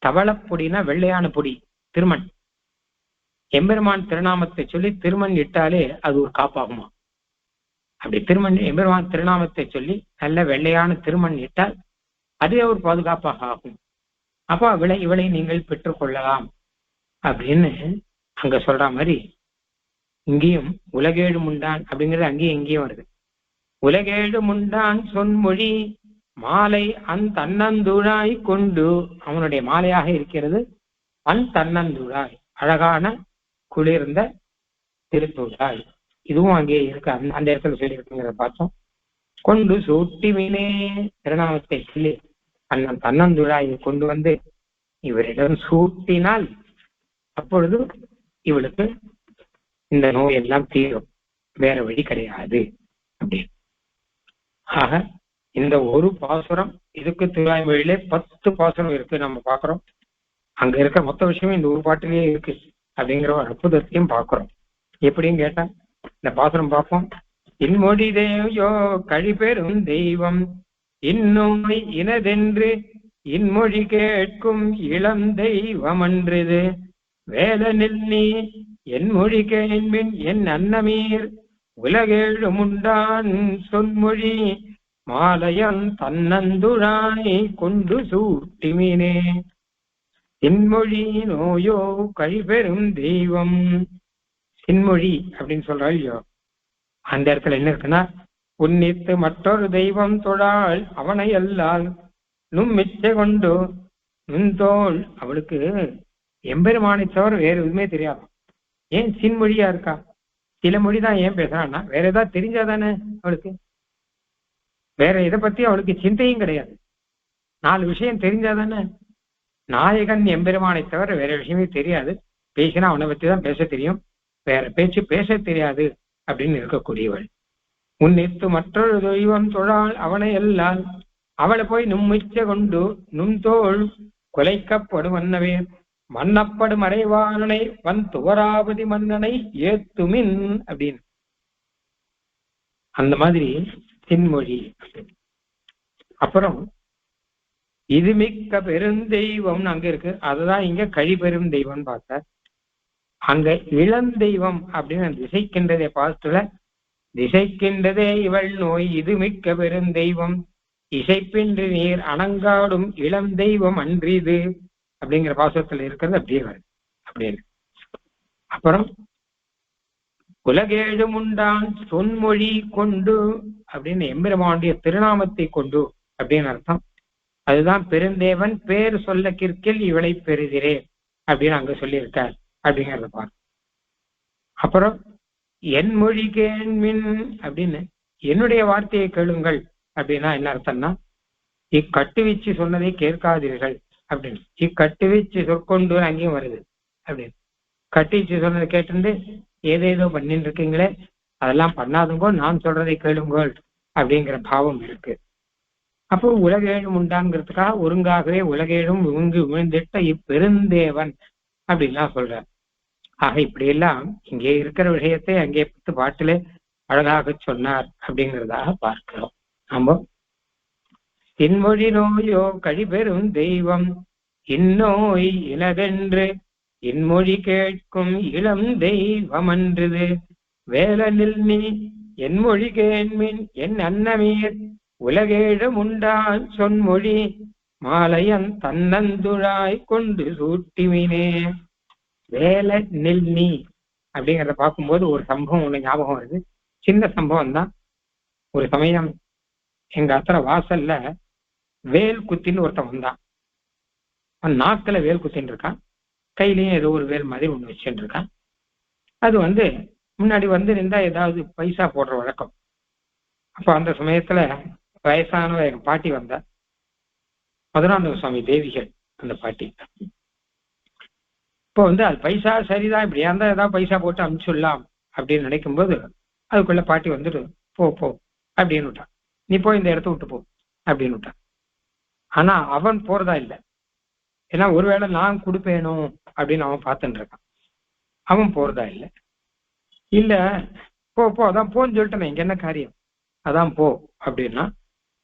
தவளப்பொடினா வெள்ளையான பொடி திருமண். எம்பெருமான் திருநாமத்தை சொல்லி திருமண் இட்டாலே அது ஒரு காப்பாகுமா? அப்படி திருமண் எம்பெருமான் திருநாமத்தை சொல்லி நல்ல வெள்ளையான திருமண் இட்டால் அதுவே ஒரு பாதுகாப்பாக ஆகும். அப்போ இவளை நீங்கள் பெற்றுக்கொள்ளலாம் அப்படின்னு அங்க சொல்ற மாதிரி இங்கேயும் உலகேழு முண்டான் அப்படிங்கிறது அங்கேயும் இங்கேயும் வருது. உலகேழு முண்டான் சொன்மொழி மாலை தன்னந்துழாய் கொண்டு, அவனுடைய மாலையாக இருக்கிறது தன்னந்துழாய், அழகான குளிர்ந்த திருத்துழாய். இதுவும் அங்கே இருக்கு, அந்த இடத்துல சொல்லி இருக்குங்கிறத பார்த்தோம். கொண்டு சூட்டிவினே, திருநாமத்தை சொல்லி தன்னந்துழாயை கொண்டு வந்து இவரிடம் சூட்டினால் அப்பொழுது இவளுக்கு இந்த நோய் எல்லாம் தீரும், வேற வழி கிடையாது அப்படின்னு. ஆக இந்த ஒரு பாசுரம், இதுக்கு திருவாய்மொழியிலே 10 பாசுரம் இருக்கு நம்ம பாக்குறோம். அங்க இருக்க மொத்த விஷயமும் இந்த ஒரு பாட்டிலேயே இருக்கு அப்படிங்கிற ஒரு அற்புதத்தையும் பாக்குறோம். எப்படின்னு கேட்டா இந்த பாசுரம் பார்ப்போம். இன்மொழி தேவையோ கழிபெரும் தெய்வம் இந்நோய் இனதென்று இன்மொழி கேட்கும் இளம் தெய்வமன்றது வேலனில் நீ என் மொழி கேள்மின் என் அன்னமீர் உலகேழு முண்டான் சொன்மொழி மாலையன் தன்னந்துழாய் கொண்டு சூட்டிமினே. சின்மொழி நோயோ கழிபெரும் தெய்வம். சின்மொழி அப்படின்னு சொல்றாள் இல்லையோ, அந்த இடத்துல என்ன இருக்குன்னா, உன்னித்து மற்றொரு தெய்வம் தொழாள் அவனை அல்லால் நும் மிச்ச கொண்டு நுந்தோள். அவளுக்கு எம்பெருமானை தவிர வேற எதுவுமே தெரியாது. ஏன் சின்மொழியா இருக்கா? சில மொழிதான் ஏன் பேசுறான்னா வேற ஏதாவது தெரிஞ்சாதானே அவளுக்கு. வேற இதை பத்தி அவளுக்கு சிந்தையும் கிடையாது. 4 விஷயம் தெரிஞ்சாதானே. நாயகன் எம்பெருமானை தவிர வேற விஷயமே தெரியாது. பேசினா அவனை பத்தி தான் பேச தெரியும், வேற பேச்சு பேச தெரியாது அப்படின்னு இருக்கக்கூடியவள். உன்னித்து மற்றொரு தெய்வம் தொழாள் அவனை எல்லாம் அவளை போய் நும்மிச்ச கொண்டு நும்தோள் கொலைக்கப்படுவன்னவே மன்னப்படும் அறைவாளனை துவராபதி மன்னனை ஏத்துமின் அப்படின்னு. அந்த மாதிரி சின்மொழி. அப்புறம் இது மிக்க பெருந்தெய்வம் அங்க இருக்கு, அதுதான் இங்க கழிபெரும் தெய்வம் பார்த்த. அங்க இளந்தெய்வம் அப்படின்னு திசைக்கின்றதே பாஸ்டுல, திசைக்கின்றதே இவள் நோய் இது மிக்க பெருந்தெய்வம் இசைப்பின்றி நீர் அணங்காடும் இளம் தெய்வம் அன்றிது அப்படிங்கிற பாசத்துல இருக்கிறது அப்படியே வருது அப்படின்னு. அப்புறம் உலகேழு முண்டான் சொன்மொழி கொண்டு அப்படின்னு எம்பெருமானுடைய திருநாமத்தை கொண்டு அப்படின்னு அர்த்தம். அதுதான் பெருந்தேவன் பேர் சொல்ல கிற்கில் இவளை பெறுகிறே அப்படின்னு அங்க சொல்லியிருக்கார் அப்படிங்கிறத பாரு. அப்புறம் என் மொழி கேள்மின் அப்படின்னு, என்னுடைய வார்த்தையை கேளுங்கள் அப்படின்னா என்ன அர்த்தம்னா, இக்கட்டு வீச்சு சொன்னதை கேட்காதீர்கள் அப்படின்னு. இக்கட்டுவீச்சு சொற்கொண்டு அங்கேயும் வருது அப்படின்னு. கட்டிச்சு சொன்னதை கேட்டு ஏதேதோ பண்ணிட்டு இருக்கீங்களே, அதெல்லாம் பண்ணாதுங்கோ, நான் சொல்றதை கேளுங்கோள் அப்படிங்கிற பாவம் இருக்கு. அப்போ உலகேழும் உண்டாங்கிறதுக்காக ஒருங்காகவே உலகேழும் விழுந்திட்ட இப்பெருந்தேவன் அப்படின்லாம் சொல்ற. ஆக இப்படி எல்லாம் இங்கே இருக்கிற விஷயத்தை அங்கே பாட்டிலே அழகாக சொன்னார் அப்படிங்கிறதாக பார்க்கிறோம். நம்ம இன்மொழி நோயோ கழிபெறும் தெய்வம் இந்நோய் இனதென்று இன்மொழி கேட்கும் இளம் தெய்வமன்றது வேலனில் நீ என் மொழி கேண்மின் என் அன்னமீர் உலகேழும் உண்டான் சொன்மொழி மாலையன் தன்னந்துழாய் கொண்டு சூட்டிமினே. வேல நில் நீ அப்படிங்கிறத பார்க்கும்போது ஒரு சம்பவம் ஒண்ணு ஞாபகம் வருது. சின்ன சம்பவம் தான். ஒரு சமயம் எங்க அத்தனை வாசல்ல வேல் குத்தின்னு ஒருத்தன் வந்தான். நாக்குல வேல் குத்தின்னு இருக்கான், கையிலயும் ஏதோ ஒரு வேல் மாதிரி ஒண்ணு வச்சுட்டு இருக்கான். அது முன்னாடி நின்றா ஏதாவது பைசா போடுற வழக்கம். அப்ப அந்த சமயத்துல வயசானவ எங்க பாட்டி வந்தா, மதுராந்தக சுவாமி தேவிகள் அந்த பாட்டி. இப்போ அது பைசா சரிதான், இப்படியா இருந்தா ஏதாவது பைசா போட்டு அனுப்பிச்சுடலாம் அப்படின்னு நினைக்கும் போது அதுக்குள்ள பாட்டி போ போ அப்படின்னு விட்டான். நீ போய் இந்த இடத்த விட்டு போ அப்படின்னு விட்டான். ஆனா அவன் போறதா இல்லை. ஏன்னா ஒருவேளை நான் கொடுப்பேனோ அப்படின்னு அவன் பார்த்துட்டு இருக்கான். அவன் போறதா இல்லை. இல்ல போ போ, அதான் போன்னு சொல்லிட்டேன், இங்க என்ன காரியம், அதான் போ அப்படின்னா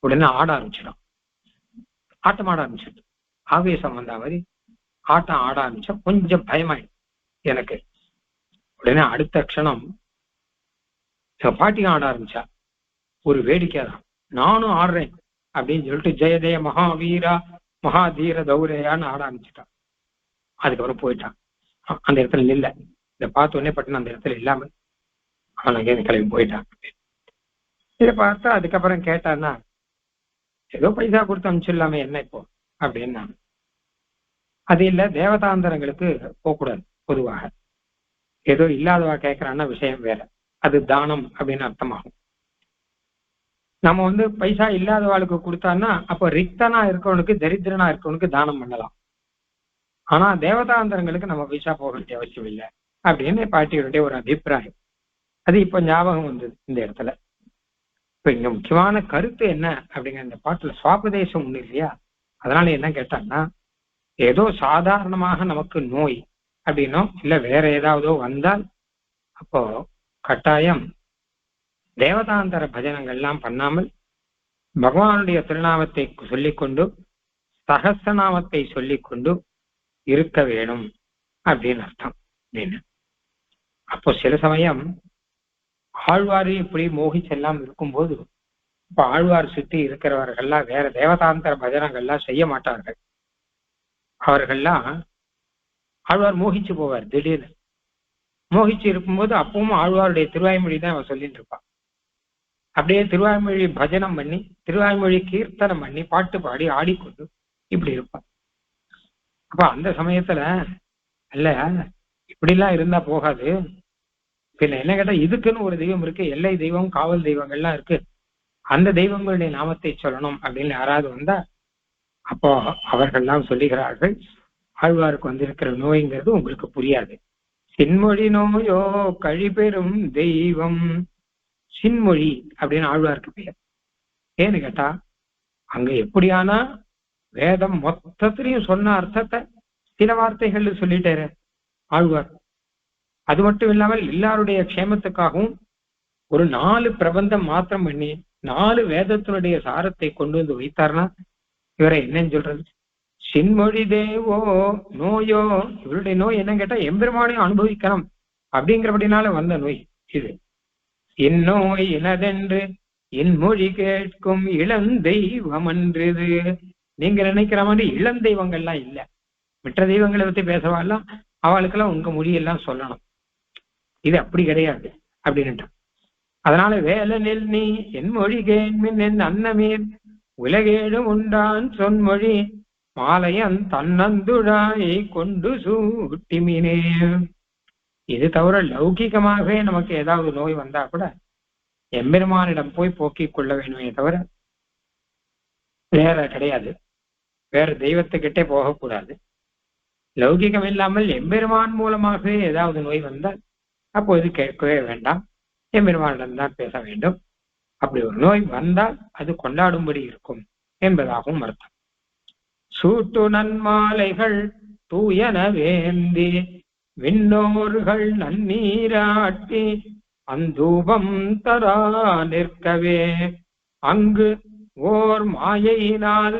உடனே ஆட ஆரம்பிச்சிடும். ஆட்டம் ஆட ஆரம்பிச்சிடும். ஆவேசம் வந்தா மாதிரி ஆட்டம் ஆட ஆரம்பிச்சா கொஞ்சம் பயமாயிடும் எனக்கு. உடனே அடுத்த க்ஷணம் பாட்டியும் ஆட ஆரம்பிச்சா. ஒரு வேடிக்கை தான், நானும் ஆடுறேன் அப்படின்னு சொல்லிட்டு ஜெய ஜெய மகாவீரா மகாதீர தௌரையான்னு ஆட ஆரம்பிச்சுட்டான். அதுக்கப்புறம் போயிட்டான். அந்த இடத்துல நில்ல. இதை பார்த்த உடனே பட்டுன்னு அந்த இடத்துல இல்லாம அவன் அங்கே கிளம்பி போயிட்டான். இதை பார்த்தா அதுக்கப்புறம் கேட்டான்னா, ஏதோ பைசா கொடுத்து அனுப்பிச்சிடலாமே என்ன இப்போ அப்படின்னா, அது இல்ல, தேவதாந்தரங்களுக்கு போகக்கூடாது பொதுவாக. ஏதோ இல்லாதவா கேட்கறான்னா விஷயம் வேற, அது தானம் அப்படின்னு அர்த்தமாகும். நம்ம பைசா இல்லாதவாளுக்கு கொடுத்தான்னா அப்போ ரிக்தனா இருக்கவனுக்கு தரித்திரனா இருக்கவனுக்கு தானம் பண்ணலாம். ஆனா தேவதாந்தரங்களுக்கு நம்ம பைசா போக வேண்டிய அவசியம் இல்லை அப்படின்னு பாட்டியுடைய ஒரு அபிப்பிராயம். அது இப்ப ஞாபகம் வந்தது இந்த இடத்துல. இப்ப இங்க முக்கியமான கருத்து என்ன அப்படிங்கிற இந்த பாட்டுல சுவாபதேசம் ஒண்ணு இல்லையா. அதனால என்ன கேட்டாங்கன்னா, ஏதோ சாதாரணமாக நமக்கு நோய் அப்படின்னோ இல்ல வேற ஏதாவதோ வந்தால் அப்போ கட்டாயம் தேவதாந்தர பஜனங்கள்லாம் பண்ணாமல் பகவானுடைய திருநாமத்தை சொல்லிக்கொண்டு சகஸ்ரநாமத்தை சொல்லிக்கொண்டு இருக்க வேணும் அப்படின்னு அர்த்தம். அப்படின்னு அப்போ சில சமயம் ஆழ்வாரு இப்படி மோகிச்செல்லாம் இருக்கும்போது இப்ப ஆழ்வார் சுற்றி இருக்கிறவர்கள்லாம் வேற தேவதாந்தர பஜனங்கள்லாம் செய்ய மாட்டார்கள். அவர்கள்லாம் ஆழ்வார் மோகிச்சு போவார். திடீர்னு மோகிச்சு இருக்கும்போது அப்பவும் ஆழ்வாருடைய திருவாய்மொழி தான் அவன் சொல்லிட்டு இருப்பான். அப்படியே திருவாய்மொழி பஜனம் பண்ணி திருவாய்மொழி கீர்த்தனம் பண்ணி பாட்டு பாடி ஆடிக்கொண்டு இப்படி இருப்பான். அப்ப அந்த சமயத்துல அல்ல இப்படிலாம் இருந்தா போகாது, பின்ன என்ன கேட்டா இதுக்குன்னு ஒரு தெய்வம் இருக்கு, எல்லை தெய்வம் காவல் தெய்வங்கள்லாம் இருக்கு, அந்த தெய்வங்களுடைய நாமத்தை சொல்லணும் அப்படின்னு யாராவது வந்தா அப்போ அவர்கள்லாம் சொல்லுகிறார்கள், ஆழ்வாருக்கு வந்திருக்கிற நோய்ங்கிறது உங்களுக்கு புரியாது. சின்மொழி நோயோ கழிபெறும் தெய்வம். சின்மொழி அப்படின்னு ஆழ்வாருக்கு பெயர். ஏன்னு கேட்டா அங்க எப்படியானா வேதம் மொத்தத்திலையும் சொன்ன அர்த்தத்தை சில வார்த்தைகள் சொல்லிட்டாரு ஆழ்வார். அது மட்டும் இல்லாமல் எல்லாருடைய க்ஷேமத்துக்காகவும் ஒரு 4 பிரபந்தம் மாத்திரம் பண்ணி 4 வேதத்தினுடைய சாரத்தை கொண்டு வந்து வைத்தார்னா இவரை என்னன்னு சொல்றது? சின்மொழி தேவோ நோயோ, இவருடைய நோய் என்ன கேட்டா எம்பெருமானையும் அனுபவிக்கணும் அப்படிங்கிறபடினால வந்த நோய் இது. இந்நோய் இனதென்று இன்மொழி கேட்கும் இளந்தெய்வம் அன்றது. நீங்க நினைக்கிற மாதிரி இளந்தெய்வங்கள்லாம் இல்லை. மற்ற தெய்வங்களை பத்தி பேசவாலாம், அவளுக்கெல்லாம் உங்க மொழியெல்லாம் சொல்லணும். இது அப்படி கிடையாது அப்படின்ட்டு. அதனால வேலனில் நீ என் மொழி கேண்மின் என் அன்னமீர் உலகேழும் உண்டான் சொன்மொழி மாலையன் தன்னந்துழாயை கொண்டு சூட்டிமினே. இது தவிர லௌகிகமாகவே நமக்கு ஏதாவது நோய் வந்தா கூட எம்பெருமானிடம் போய் போக்கிக் கொள்ள வேணுமே தவிர வேற கிடையாது. வேற தெய்வத்துக்கிட்டே போகக்கூடாது. லௌகிகம் இல்லாமல் எம்பெருமான் மூலமாகவே ஏதாவது நோய் வந்தால் அப்போது கேட்கவே வேண்டாம், எம்பெருமானிடம் தான் பேச வேண்டும். அப்படி ஒரு நோய் வந்தால் அது கொண்டாடும்படி இருக்கும் என்பதாகவும் அர்த்தம். சூட்டு நன்மாலைகள் தூயன வேந்தி விண்ணோர்கள் நன்னீராட்டி அந்தூபம் தரா நிற்கவே அங்கு ஓர் மாயையினால்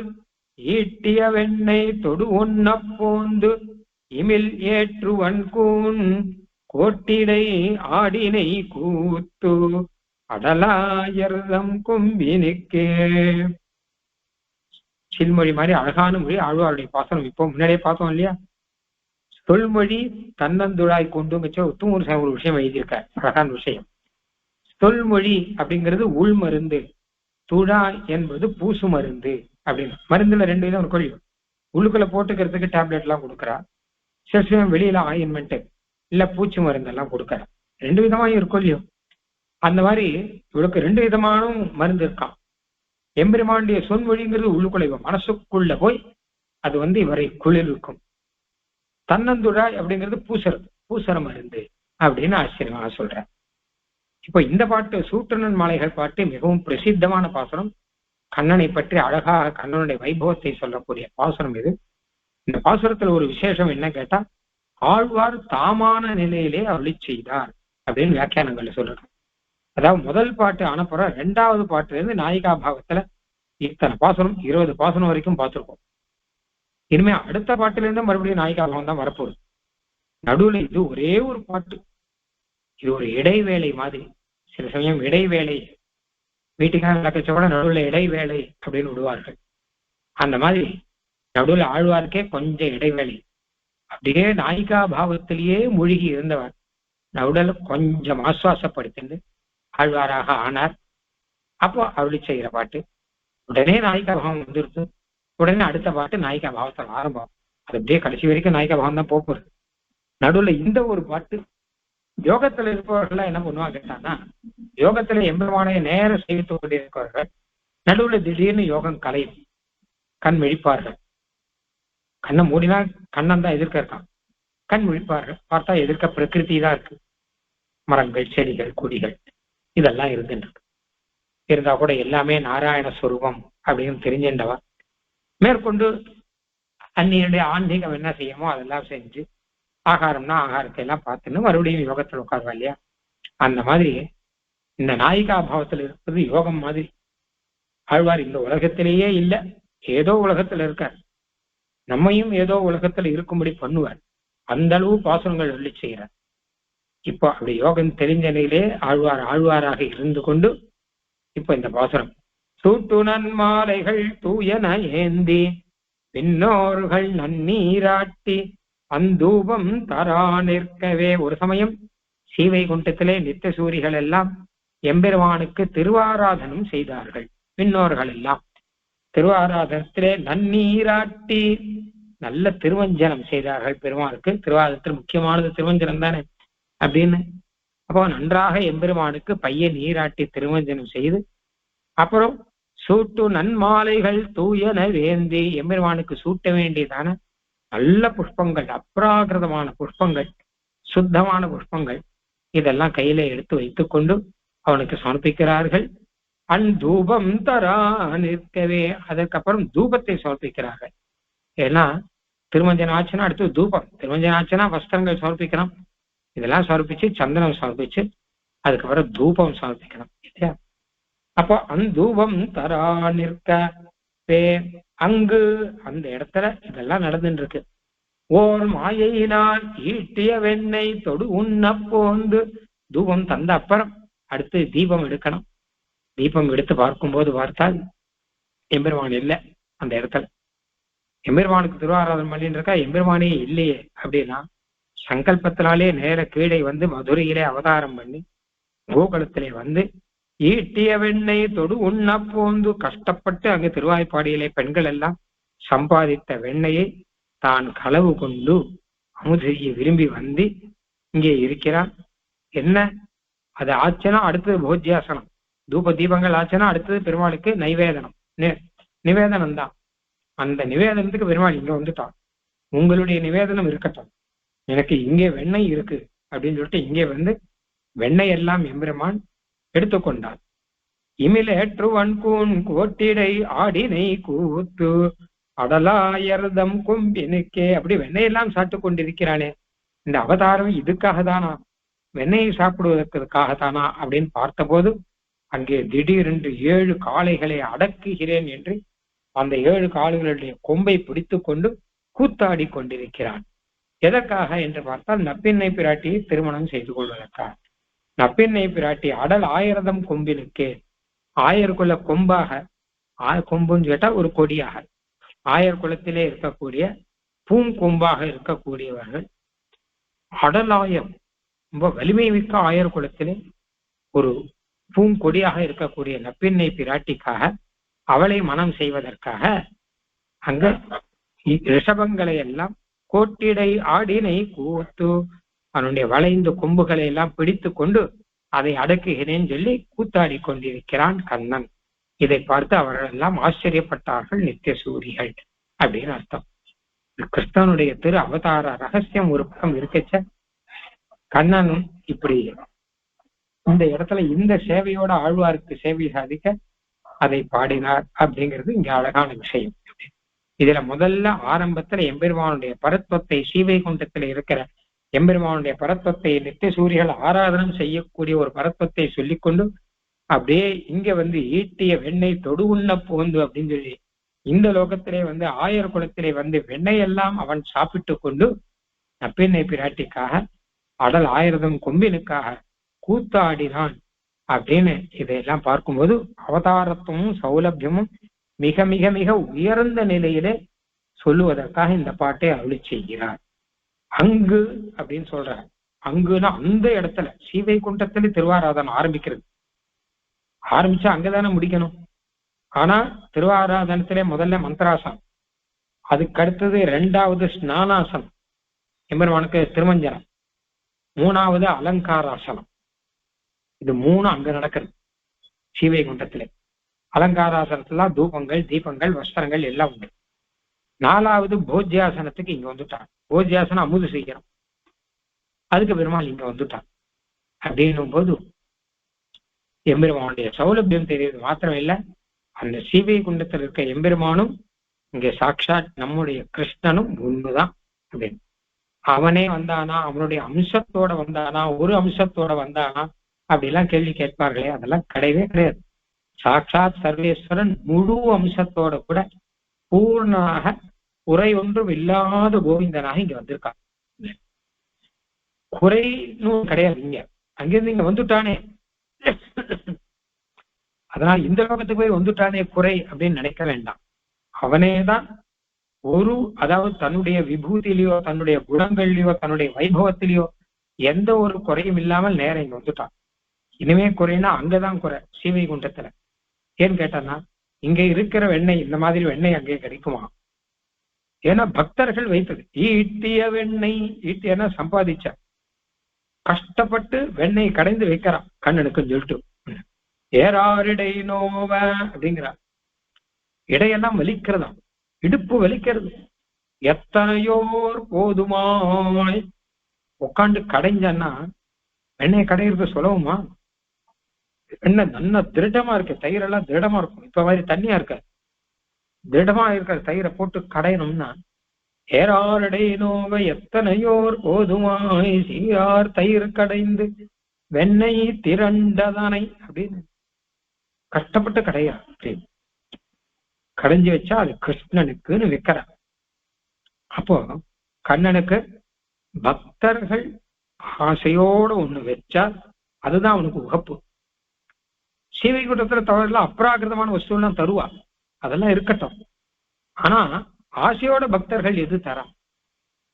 ஈட்டிய வெண்ணை தொடு உண்ண போந்து இமில் ஏற்றுவன் கூன் கோட்டிடை ஆடினை கூத்து அடலாயர்தம் கும்பினுக்கே. சில்மொழி மாதிரி அழகான மொழி ஆழ்வாருடைய பாசனம். இப்போ முன்னாடியே பார்த்தோம் இல்லையா, தொல்மொழி தன்னந்துழாய் கொண்டு உத்தமூர் ஒரு விஷயம் எழுதியிருக்க, அழகான விஷயம். தொல்மொழி அப்படிங்கிறது உள் மருந்து, துழா என்பது பூசு மருந்து அப்படின்னு. மருந்துல 2 விதம் ஒரு கொள்ளியும், உள்ளுக்குள்ள போட்டுக்கிறதுக்கு டேப்லெட் எல்லாம் கொடுக்குறா, சில சமயம் வெளியில ஆயின்மெண்ட் இல்ல பூச்சி மருந்து எல்லாம் கொடுக்குறா. 2 விதமாயும் இருக்கும் இல்லையோ. அந்த மாதிரி இவளுக்கு 2 விதமான மருந்து இருக்கான். எம்பெருமானுடைய சொன்மொழிங்கிறது உள்ளுக்குள்ள மனசுக்குள்ள போய் அது இவரை குளிர்விக்கும். தன்னந்துழாய் அப்படிங்கிறது பூசர மருந்து அப்படின்னு ஆச்சரியமாக சொல்ற. இப்போ இந்த பாட்டு சூட்டுனன் மாலைகள் பாட்டு மிகவும் பிரசித்தமான பாசுரம். கண்ணனை பற்றி அழகாக கண்ணனுடைய வைபவத்தை சொல்லக்கூடிய பாசுரம் இது. இந்த பாசுரத்துல ஒரு விசேஷம் என்ன கேட்டா, ஆழ்வார் தாமான நிலையிலே அருளி செய்தார் அப்படின்னு வியாக்கியானங்கள்ல சொல்றாங்க. அதாவது முதல் பாட்டு ஆனப்புறம் 2வது பாட்டுல இருந்து நாயிகா பாவத்துல இத்தனை பாசுரம் 20 பாசுரம் வரைக்கும் பார்த்திருக்கோம். இனிமே அடுத்த பாட்டுல இருந்து மறுபடியும் நாயிகா பாவம் தான் வரப்போகுது. நடுவுல இது ஒரே ஒரு பாட்டு, இது ஒரு இடைவேளை மாதிரி. சில சமயம் இடைவேளை வீட்டுக்காக நடக்கச்ச கூட நடுவுல இடைவேளை அப்படின்னு விடுவார்கள். அந்த மாதிரி நடுவுல ஆழ்வாருக்கே கொஞ்சம் இடைவேளை. அப்படியே நாயிகா பாவத்திலேயே மூழ்கி இருந்தவர் நடுவுல கொஞ்சம் ஆசுவாசப்படுத்திட்டு ஆழ்வாராக ஆனார். அப்போ அருளி செய்கிற பாட்டு உடனே நாயிகா பாவம் வந்துருக்கு. உடனே அடுத்த பாட்டு நாயிகா பாவத்தில் ஆரம்பம். அது அப்படியே கடைசி வரைக்கும் நாயிகா பாவம் தான் போறது. நடுவுல இந்த ஒரு பாட்டு யோகத்துல இருப்பவர்கள் என்ன பண்ணுவாங்க கேட்டாங்கன்னா, யோகத்துல எம்பெருமானை நேர சேவித்து கொண்டிருப்பவர்கள் நடுவுல திடீர்னு யோகம் கலையும், கண் விழிப்பார்கள். கண்ணை மூடினா கண்ணன் தான் எதிர்க்க இருக்கான். கண் விழிப்பார்கள், பார்த்தா எதிர்க்க பிரகிருதி தான் இருக்கு. மரங்கள், செடிகள், கொடிகள் இதெல்லாம் இருந்துட்டு இருந்தா கூட எல்லாமே நாராயண ஸ்வரூபம் அப்படின்னு தெரிஞ்சின்றவா மேற்கொண்டு அந்நியனுடைய ஆன்மீகம் என்ன செய்யுமோ அதெல்லாம் செஞ்சு ஆகாரம்னா ஆகாரத்தை எல்லாம் பார்த்துன்னு மறுபடியும் யோகத்தில் உட்காருவா இல்லையா. அந்த மாதிரி இந்த நாயிகா பாவத்தில் இருப்பது யோகம் மாதிரி. ஆழ்வார் இந்த உலகத்திலேயே இல்லை, ஏதோ உலகத்துல இருக்கார். நம்மையும் ஏதோ உலகத்துல இருக்கும்படி பண்ணுவார். அந்த அளவு பாசுரங்கள் சொல்லி செய்கிறார். இப்போ அப்படி யோகம் தெரிஞ்ச நிலையிலே ஆழ்வாராக இருந்து கொண்டு இப்போ இந்த பாசுரம் சூட்டுனன் மாலைகள் தூயன ஏந்தி பின்னோர்கள் நன்னீராட்டி அந்தூபம் தரா நிற்கவே. ஒரு சமயம் சீவை குண்டத்திலே நித்திய சூரிகள் எல்லாம் எம்பெருமானுக்கு திருவாராதனம் செய்தார்கள். பின்னோர்கள் எல்லாம் திருவாராதனத்திலே நன்னீராட்டி நல்ல திருவஞ்சனம் செய்தார்கள் பெருமானுக்கு. திருவாரத்தில் முக்கியமானது திருவஞ்சனம் தானே அப்படின்னு. அப்போ நன்றாக எம்பெருமானுக்கு பைய நீராட்டி திருவஞ்சனம் செய்து அப்புறம் சூட்டு நன்மாலைகள் தூயன வேந்தி எம்பெருமானுக்கு சூட்ட வேண்டியதான நல்ல புஷ்பங்கள், அப்ராகிருதமான புஷ்பங்கள், சுத்தமான புஷ்பங்கள் இதெல்லாம் கையில எடுத்து வைத்துக் கொண்டு அவனுக்கு சமர்ப்பிக்கிறார்கள். அந்தூபம் தரா நிற்கவே, அதற்கப்புறம் தூபத்தை சமர்ப்பிக்கிறார்கள். ஏன்னா திருமஞ்சன ஆச்சுன்னா அடுத்து தூபம், திருமஞ்சன ஆச்சுன்னா வஸ்திரங்கள் சமர்ப்பிக்கணும், இதெல்லாம் சமர்ப்பிச்சு சந்தனம் சமர்ப்பிச்சு அதுக்கப்புறம் தூபம் சமர்ப்பிக்கணும் இல்லையா. அப்போ அந்தூபம் தரா நிற்கவே அங்கு அந்த இடத்துல இதெல்லாம் நடந்துட்டு இருக்கு. ஓர் மாயையினால் ஈட்டிய வெண்ணெய் தொடு உண்ண போந்து தூபம் தந்த அப்புறம் அடுத்து தீபம் எடுக்கணும். தீபம் எடுத்து பார்க்கும்போது பார்த்தால் எம்பெருமான் இல்லை அந்த இடத்துல. எம்பெருமானுக்கு திருவாராதனம் பண்ணிட்டு இருக்கா, எம்பெருமானே இல்லையே அப்படின்னா சங்கல்பத்தினாலே நேர கீழே வந்து மதுரையிலே அவதாரம் பண்ணி கோகுலத்திலே வந்து ஈட்டிய வெண்ணெய் தொடு உண்ண போந்து கஷ்டப்பட்டு அங்கு திருவாய்ப்பாடியிலே பெண்கள் எல்லாம் சம்பாதித்த வெண்ணையை தான் களவு கொண்டு அமுதெய்ய விரும்பி வந்து இங்கே இருக்கிறான். என்ன அது ஆச்சுன்னா அடுத்தது போஜ்யாசனம், தூப தீபங்கள் ஆச்சுன்னா அடுத்தது பெருமாளுக்கு நைவேதனம், நிவேதனம் தான். அந்த நிவேதனத்துக்கு பெருமாள் இங்க வந்துட்டான். உங்களுடைய நிவேதனம் இருக்கட்டும், எனக்கு இங்கே வெண்ணெய் இருக்கு அப்படின்னு சொல்லிட்டு இங்கே வந்து வெண்ணெய் எல்லாம் எம்பெருமான் எடுத்துக்கொண்டான். இமிலேற்று வன்கூன் கோட்டிடை ஆடினை கூத்து அடலாயர்தம் கொம்பினுக்கே. அப்படி வெண்ணெயெல்லாம் சாப்பிட்டு கொண்டிருக்கிறானே, இந்த அவதாரம் இதுக்காக தானா, வெண்ணெயை சாப்பிடுவதற்காகத்தானா அப்படின்னு பார்த்தபோது அங்கே திடீரென்று 7 காளைகளை அடக்குகிறேன் என்று அந்த 7 காளைகளுடைய கொம்பை பிடித்து கொண்டு கூத்தாடி கொண்டிருக்கிறான். எதற்காக என்று பார்த்தால் நப்பின்னை பிராட்டியை திருமணம் செய்து கொள்வதற்காக. நப்பின்னை பிராட்டி அடல் ஆயிரதம் கொம்பினுக்கே, ஆயர்குல கொம்பாக, கொம்புன்னு கேட்டா ஒரு கொடியாக, ஆயர் குலத்திலே இருக்கக்கூடிய பூங்கொம்பாக இருக்கக்கூடியவர்கள் அடலாயம், ரொம்ப வலிமை மிக்க ஆயர் குலத்திலே ஒரு பூங்கொடியாக இருக்கக்கூடிய நப்பின்னை பிராட்டிக்காக, அவளை மனம் செய்வதற்காக அங்க ரிஷபங்களை எல்லாம் கோட்டிடை ஆடினை கூத்து, அவனுடைய வளைந்து கொம்புகளை எல்லாம் பிடித்து கொண்டு அதை அடக்குகிறேன் சொல்லி கூத்தாடி கொண்டிருக்கிறான் கண்ணன். இதை பார்த்து அவர்கள் எல்லாம் ஆச்சரியப்பட்டார்கள், நித்திய சூரிகள் அப்படின்னு அர்த்தம். கிருஷ்ணனுடைய திரு அவதார ரகசியம் ஒரு பக்கம் இருக்கச்ச, கண்ணனும் இப்படி இந்த இடத்துல இந்த சேவையோட ஆழ்வாருக்கு சேவை சாதிக்க அதை பாடினார் அப்படிங்கிறது இங்க அழகான விஷயம். இதுல முதல்ல ஆரம்பத்துல எம்பெருமானுடைய பரத்வத்தை, ஸ்ரீவைகுண்டத்துல இருக்கிற எம்பெருமானுடைய பரத்வத்தை நித்திய சூரிகள் ஆராதனம் செய்யக்கூடிய ஒரு பரத்வத்தை சொல்லிக்கொண்டு அப்படியே இங்க வந்து ஈட்டிய வெண்ணெய் தொடு உண்ண போந்து அப்படின்னு சொல்லி இந்த லோகத்திலே வந்து ஆயர் குலத்திலே வந்து வெண்ணெய் எல்லாம் அவன் சாப்பிட்டு கொண்டு நப்பின்னை பிராட்டிக்காக அடல் ஆயிரதம் கொம்பினுக்காக கூத்தாடினான் அப்படின்னு இதையெல்லாம் பார்க்கும்போது அவதாரத்துவமும் சௌலபியமும் மிக மிக மிக உயர்ந்த நிலையிலே சொல்லுவதற்காக இந்த பாட்டை அருளி செய்கிறார். அங்கு அப்படின்னு சொல்றார். அங்குன்னா அந்த இடத்துல ஸ்ரீவைகுண்டத்துல திருவாராதனம் ஆரம்பிக்கிறது. ஆரம்பிச்சா அங்கதானே முடிக்கணும். ஆனா திருவாராதனத்திலே முதல்ல மந்திராசனம், அதுக்கு அடுத்தது 2வது ஸ்நானாசனம் எம்பெருமானுக்கு திருமஞ்சனம், 3வது அலங்காராசனம். இது 3 அங்க நடக்கிறது ஸ்ரீவைகுண்டத்திலே. அலங்காராசனத்துல தூபங்கள் தீபங்கள் வஸ்திரங்கள் எல்லாம் உண்டு. 4வது போஜ்யாசனத்துக்கு இங்க வந்துட்டான். போஜ்யாசனம் அமுது செய்யணும், அதுக்கு பெருமாள் இங்க வந்துட்டான். அப்படின்னும் போது எம்பெருமானுடைய சௌலபியம் தெரியுது மாத்திரம் இல்ல, அந்த ஸ்ரீவைகுண்டத்தில் இருக்க எம்பெருமானும் இங்க சாட்சாத் நம்முடைய கிருஷ்ணனும் ஒண்ணுதான் அப்படின்னு. அவனே வந்தானா, அவனுடைய அம்சத்தோட வந்தானா, ஒரு அம்சத்தோட வந்தானா அப்படிலாம் கேள்வி கேட்பார்களே, அதெல்லாம் கிடையவே கிடையாது. சாட்சாத் சர்வேஸ்வரன் முழு அம்சத்தோட கூட பூர்ணாக குறை ஒன்றும் இல்லாத கோவிந்தனாக இங்க வந்திருக்கான். குறைன்னு கிடையாது. இங்க அங்கிருந்து இங்க வந்துட்டானே, அதனால் இந்த லோகத்துக்கு போய் வந்துட்டானே குறை அப்படின்னு நினைக்க வேண்டாம். அவனேதான் ஒரு, அதாவது தன்னுடைய விபூதியிலையோ தன்னுடைய குணங்கள்லயோ தன்னுடைய வைபவத்திலேயோ எந்த ஒரு குறையும் இல்லாமல் நேரம் இங்க வந்துட்டான். இனிமே குறைனா அங்கதான் குறை ஸ்ரீவைகுண்டத்துல. ஏன்னு கேட்டானா, இங்க இருக்கிற வெண்ணெய் இந்த மாதிரி வெண்ணெய் அங்கே கிடைக்குமா? ஏன்னா பக்தர்கள் வைத்தது. ஈட்டிய வெண்ணெய், ஈட்டியன்னா சம்பாதிச்ச, கஷ்டப்பட்டு வெண்ணெய் கடைந்து வைக்கிறான் கண்ணனுக்குன்னு சொல்லிட்டு. ஏறாரிடை நோவ அப்படிங்கிறார். இடையெல்லாம் வலிக்கிறதா, இடுப்பு வலிக்கிறது. எத்தனையோர் போதுமாய் உட்காந்து கடைஞ்சன்னா வெண்ணெய் கடையிறது சுலபமா? வெண்ணெய் நல்லா திருடமா இருக்கு, தயிரெல்லாம் திருடமா இருக்கும். இப்ப மாதிரி தண்ணியா இருக்க, திருடமா இருக்கிற தயிரை போட்டு கடையணும்னா ஏறாரடை நோவ எத்தனையோர் போதுமாய் சீரார் தயிர் கடைந்து வெண்ணெய் திரண்டதானை அப்படின்னு கஷ்டப்பட்டு கடையா அப்படின்னு கடைஞ்சி வச்சா அது கிருஷ்ணனுக்குன்னு வைக்கிற. அப்போ கண்ணனுக்கு பக்தர்கள் ஆசையோட ஒண்ணு வச்சா அதுதான் அவனுக்கு உகப்பு. ஸ்ரீவைகுண்டத்துல தவறெல்லாம் அப்ராகிருதமான வஸ்துலாம் தருவா, அதெல்லாம் இருக்கட்டும். ஆனா ஆசையோட பக்தர்கள் எது தரா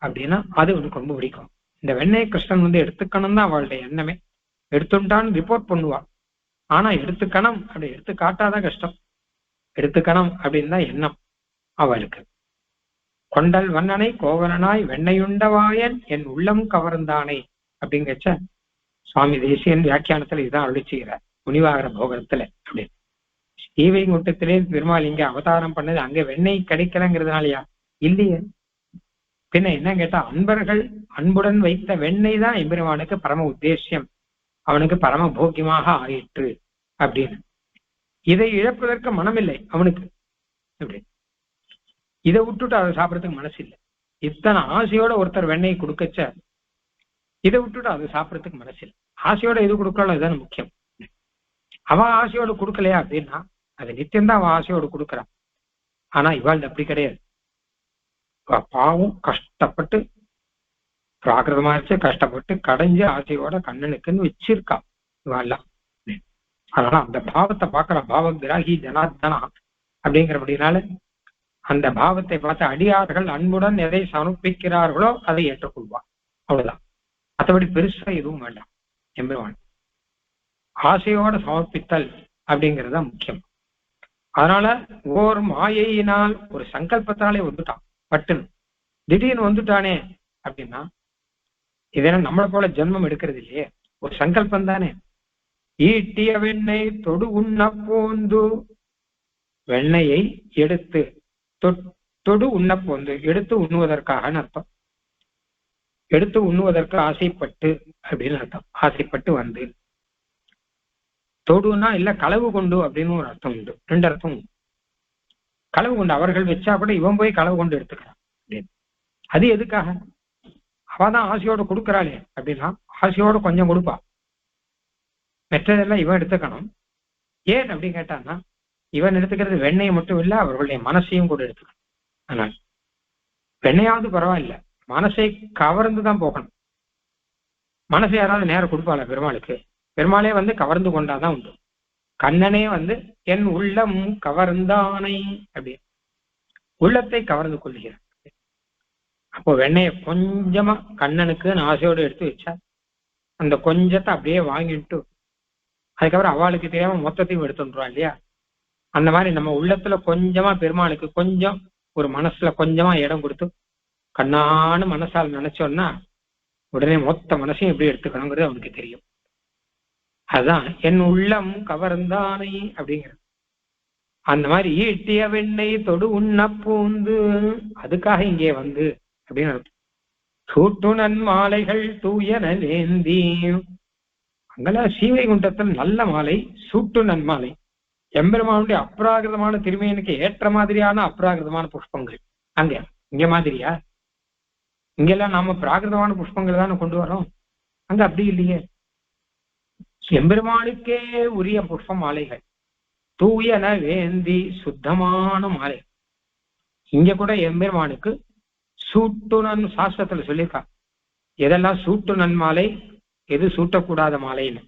அப்படின்னா அது அவனுக்கு ரொம்ப பிடிக்கும். இந்த வெண்ணெய் கிருஷ்ணன் வந்து எடுத்துக்கணும் தான் அவளுடைய எண்ணமே. எடுத்துட்டான்னு ரிப்போர்ட் பண்ணுவா, ஆனா எடுத்துக்கணும் அப்படி எடுத்து காட்டாதான் கஷ்டம். எடுத்துக்கணும் அப்படின்னு தான் எண்ணம் அவளுக்கு. கொண்டல் வண்ணனை கோவலனாய் வெண்ணையுண்டவாயன் என் உள்ளம் கவர்ந்தானே அப்படிங்கச்ச சுவாமி தேசியன் வியாக்கியானத்துல இதுதான் அருளி செய்கிறார் முனிவாகர போகத்துல அப்படின்னு. ஸ்ரீவைகுண்டத்திலே பெருமாள் இங்க அவதாரம் பண்ணது அங்க வெண்ணெய் கிடைக்கலங்கிறதுனாலயா? இல்லையே. பின்ன என்ன கேட்டா, அன்பர்கள் அன்புடன் வைத்த வெண்ணெய் தான் எம்பெருமானுக்கு பரம உத்தேசியம், அவனுக்கு பரம போக்கியமாக ஆயிற்று அப்படின்னு. இதை இழப்பதற்கு மனமில்லை அவனுக்கு. அப்படி இதை விட்டுட்டு அதை சாப்பிடறதுக்கு மனசு இல்லை. இத்தனை ஆசையோட ஒருத்தர் வெண்ணெய் கொடுக்கச்ச இதை விட்டுட்டு அதை சாப்பிடறதுக்கு மனசு இல்லை. ஆசையோட எது கொடுக்கறாலும் அதுதானே முக்கியம். அவன் ஆசையோட கொடுக்கலையா அப்படின்னா அது நித்தியம்தான் அவன் ஆசையோடு கொடுக்குறான். ஆனா இவாள் அப்படி கிடையாது. பாவம் கஷ்டப்பட்டு பிராகிருதமா இருச்சு, கஷ்டப்பட்டு கடைஞ்சு ஆசையோட கண்ணனுக்குன்னு வச்சிருக்கா இவாள்லாம். அதனால அந்த பாவத்தை பார்க்கிற பாவ கிராகி ஜனார்தனா அப்படிங்கிறபடினால அந்த பாவத்தை பார்த்து அடியார்கள் அன்புடன் எதை சமர்ப்பிக்கிறார்களோ அதை ஏற்றுக்கொள்வார். அவ்வளவுதான். மற்றபடி பெருசா எதுவும் வேண்டாம். எம்பெருமான் ஆசையோட சமர்ப்பித்தல் அப்படிங்கிறது தான் முக்கியம். அதனால ஓர் மாயையினால் ஒரு சங்கல்பத்தாலே வந்துட்டான் பட்டுன்னு, திடீர்னு வந்துட்டானே அப்படின்னா இதெல்லாம் நம்மளை போல ஜென்மம் எடுக்கிறது இல்லையே, ஒரு சங்கல்பம் தானே. ஈட்டிய வெண்ணெய் தொடு உண்ண போந்து, வெண்ணெயை எடுத்து தொடு உண்ண போந்து, எடுத்து உண்ணுவதற்காக அர்த்தம். எடுத்து உண்ணுவதற்கு ஆசைப்பட்டு அப்படின்னு அர்த்தம். ஆசைப்பட்டு வந்து, தொடுனா இல்ல களவு கொண்டு அப்படின்னு ஒரு அர்த்தம் உண்டு. ரெண்டு அர்த்தம் உண்டு. களவு கொண்டு அவர்கள் வச்சா கூட இவன் போய் களவு கொண்டு எடுத்துக்கிறான் அப்படின்னு. அது எதுக்காக? அவதான் ஆசையோட கொடுக்குறாளே அப்படின்னா ஆசையோட கொஞ்சம் கொடுப்பா, மற்றதெல்லாம் இவன் எடுத்துக்கணும். ஏன் அப்படின்னு கேட்டான்னா, இவன் எடுத்துக்கிறது வெண்ணெயை மட்டும் இல்லை, அவர்களுடைய மனசையும் கூட எடுத்துக்கணும். ஆனால் வெண்ணையாவது பரவாயில்ல, மனசை கவர்ந்துதான் போகணும். மனசை யாராவது நேரம் கொடுப்பாள பெருமாளுக்கு? பெருமாளே வந்து கவர்ந்து கொண்டாதான் உண்டு. கண்ணனே வந்து என் உள்ளம் கவர்ந்தானை அப்படி உள்ளத்தை கவர்ந்து கொள்கிறார். அப்போ வெண்ணைய கொஞ்சமா கண்ணனுக்கு ஆசையோடு எடுத்து வச்சா அந்த கொஞ்சத்தை அப்படியே வாங்கிட்டு அதுக்கப்புறம் அவளுக்கு தெரியாம மொத்தத்தையும் எடுத்துட்டுருவான் இல்லையா? அந்த மாதிரி நம்ம உள்ளத்துல கொஞ்சமா பெருமாளுக்கு கொஞ்சம் ஒரு மனசுல கொஞ்சமா இடம் கொடுத்து கண்ணான்னு மனசால் நினைச்சோன்னா உடனே மொத்த மனசையும் எப்படி எடுத்துக்கணுங்கிறது அவனுக்கு தெரியும். அதுதான் என் உள்ளம் கவர்ந்தானை அப்படிங்கிறது. அந்த மாதிரி ஈட்டிய வெண்ணெய் தொடு உண்ண பூந்து, அதுக்காக இங்கே வந்து அப்படின்னு அர்த்தம். சூட்டு நன்மாலைகள் தூயன நேந்தி, அங்கெல்லாம் ஸ்ரீவைகுண்டத்தில் நல்ல மாலை, சூட்டு நன்மாலை, எம்பெருமானுடைய அப்ராகிருதமான திருமையனுக்கு ஏற்ற மாதிரியான அப்ராகிருதமான புஷ்பங்கள். அங்க இங்க மாதிரியா? இங்கெல்லாம் நாம பிராகிருதமான புஷ்பங்கள் தானே கொண்டு வரோம், அங்க அப்படி இல்லையே. எம்பெருமானுக்கே உரிய புஷ்ப மாலைகள், தூயன வேந்தி சுத்தமான மாலை. இங்க கூட எம்பெருமானுக்கு சூட்டுனன் சாஸ்திரத்துல சொல்லியிருக்கா எதெல்லாம் சூட்டுனன் மாலை, எது சூட்டக்கூடாத மாலைன்னு.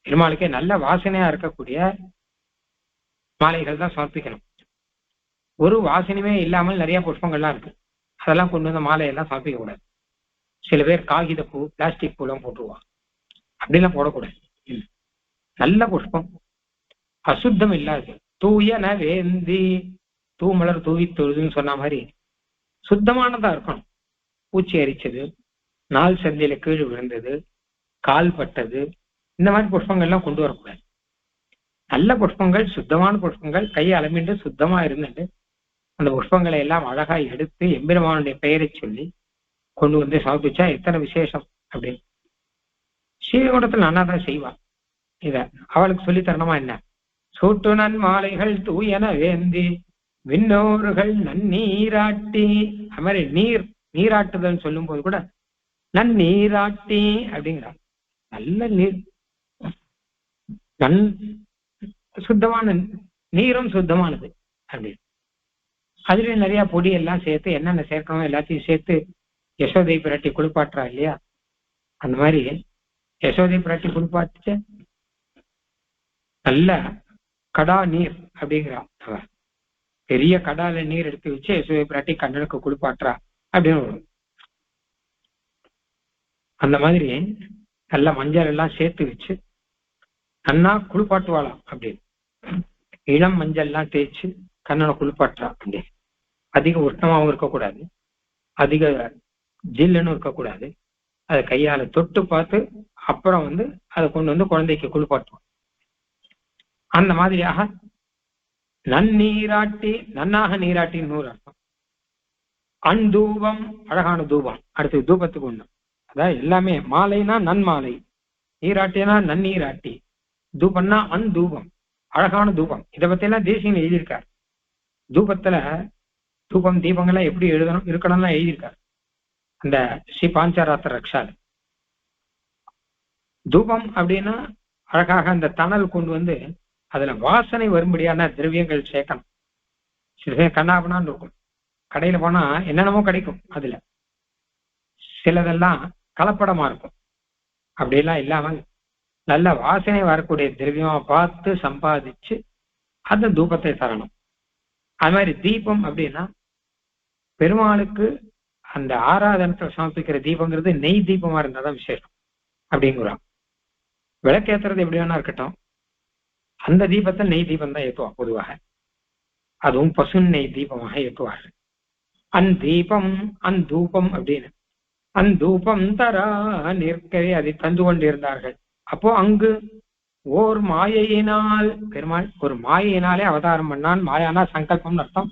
பெருமாளுக்கே நல்ல வாசனையா இருக்கக்கூடிய மாலைகள் தான் சமர்ப்பிக்கணும். ஒரு வாசனையுமே இல்லாமல் நிறைய புஷ்பங்கள்லாம் இருக்கு, அதெல்லாம் கொண்டு வந்த மாலையெல்லாம் சமர்ப்பிக்க கூடாது. சில பேர் காகித பூ பிளாஸ்டிக் பூலாம் போட்டுருவா, அப்படிலாம் போடக்கூடாது. நல்ல புஷ்பம், அசுத்தம் இல்லாது தூயன வேந்தி, தூமலர் தூவி தொழுதுன்னு சொன்ன மாதிரி சுத்தமானதா இருக்கணும். பூச்சி அரிச்சது, நாள் சந்தையில கீழ் விழுந்தது, கால் பட்டது, இந்த மாதிரி புஷ்பங்கள்லாம் கொண்டு வரக்கூடாது. நல்ல புஷ்பங்கள், சுத்தமான புஷ்பங்கள், கையை அலம்பிட்டு சுத்தமா இருந்துட்டு அந்த புஷ்பங்களை எல்லாம் அழகா எடுத்து எம்பெருமானுடைய பெயரை சொல்லி கொண்டு வந்து சமர்ப்பிச்சா எத்தனை விசேஷம் அப்படின்னு. ஸ்ரீவைகுண்டத்தில் நன்னாதான் செய்வா. இத அவளுக்கு சொல்லி தரணுமா என்ன? சூட்டுனன் மாலைகள் தூயன வேந்தி விண்ணோர்கள் நன்னீராட்டி, அது மாதிரி நீராட்டுதல் சொல்லும் போது கூட நன்னீராட்டி அப்படிங்கிறான். நல்ல நீர், சுத்தமான நீரும் சுத்தமானது அப்படின்னு. அதுலயும் நிறைய பொடி எல்லாம் சேர்த்து என்னென்ன சேர்க்கணும் எல்லாத்தையும் சேர்த்து யசோதை பிராட்டி குளிப்பாட்டுறா இல்லையா? அந்த மாதிரி யசோதை பிராட்டி குளிப்பாட்டுச்சு நல்ல கடா நீர் அப்படிங்கிறா. பெரிய கடால நீர் எடுத்து வச்சு யசோதை பிராட்டி கண்ணனுக்கு குளிப்பாட்டுறா அப்படின்னு வரும். அந்த மாதிரி நல்ல மஞ்சள் எல்லாம் சேர்த்து வச்சு கண்ணா குளிப்பாட்டுவாளாம் அப்படின்னு. இளம் மஞ்சள் எல்லாம் தேய்ச்சி கண்ணனை குளிப்பாட்டுறா அப்படின்னு. அதிக உஷ்ணமாகவும் இருக்கக்கூடாது, அதிக ஜில்லுன்னு இருக்கக்கூடாது. அதை கையால தொட்டு பார்த்து அப்புறம் வந்து அதை கொண்டு வந்து குழந்தைக்கு குளிப்பாட்டுவோம். அந்த மாதிரியாக நன்னீராட்டி, நன்னாக நீராட்டின்னு நூறு அர்த்தம். அன்தூபம், அழகான தூபம். அடுத்து தூபத்துக்கு ஒண்ணு, அதாவது எல்லாமே மாலைனா நன்மாலை, நீராட்டினா நன்னீராட்டி, தூபம்னா அன்தூபம், அழகான தூபம். இதை பத்தி எல்லாம் தேசியம் எழுதியிருக்கார். தூபத்துல தூபம் தீபங்கள்லாம் எப்படி எழுதணும் இருக்கணும்லாம் எழுதியிருக்காரு அந்த ஸ்ரீ பாஞ்சராத்திர ரக்ஷால. தூபம் அப்படின்னா அழகாக அந்த தணல் கொண்டு வந்து அதுல வாசனை வரும்படியான திரவியங்கள் சேர்க்கணும். சில கண்ணாபனான்னு இருக்கும், கடையில போனா என்னென்னமோ கிடைக்கும், அதுல சிலதெல்லாம் கலப்படமா இருக்கும். அப்படியெல்லாம் இல்லாம நல்ல வாசனை வரக்கூடிய திரவியமா பார்த்து சம்பாதிச்சு அந்த தூபத்தை தரணும். அது மாதிரி தீபம் அப்படின்னா பெருமாளுக்கு அந்த ஆராதனத்தை சமர்ப்பிக்கிற தீபங்கிறது நெய் தீபமா இருந்தாதான் விசேஷம் அப்படிங்கிறான். விளக்கேத்துறது எப்படி வேணா இருக்கட்டும், அந்த தீபத்தை நெய் தீபம் தான் ஏற்றுவான் பொதுவாக. அதுவும் பசு நெய் தீபமாக ஏற்றுவார்கள். அந்தீபம் அந்தூபம் அப்படின்னு அந்தூபம் தரா நிற்கவே அதை தந்து கொண்டிருந்தார்கள். அப்போ அங்கு ஓர் மாயையினால், பெருமாள் ஒரு மாயையினாலே அவதாரம் பண்ணான். மாயானா சங்கல்பம்னு அர்த்தம்.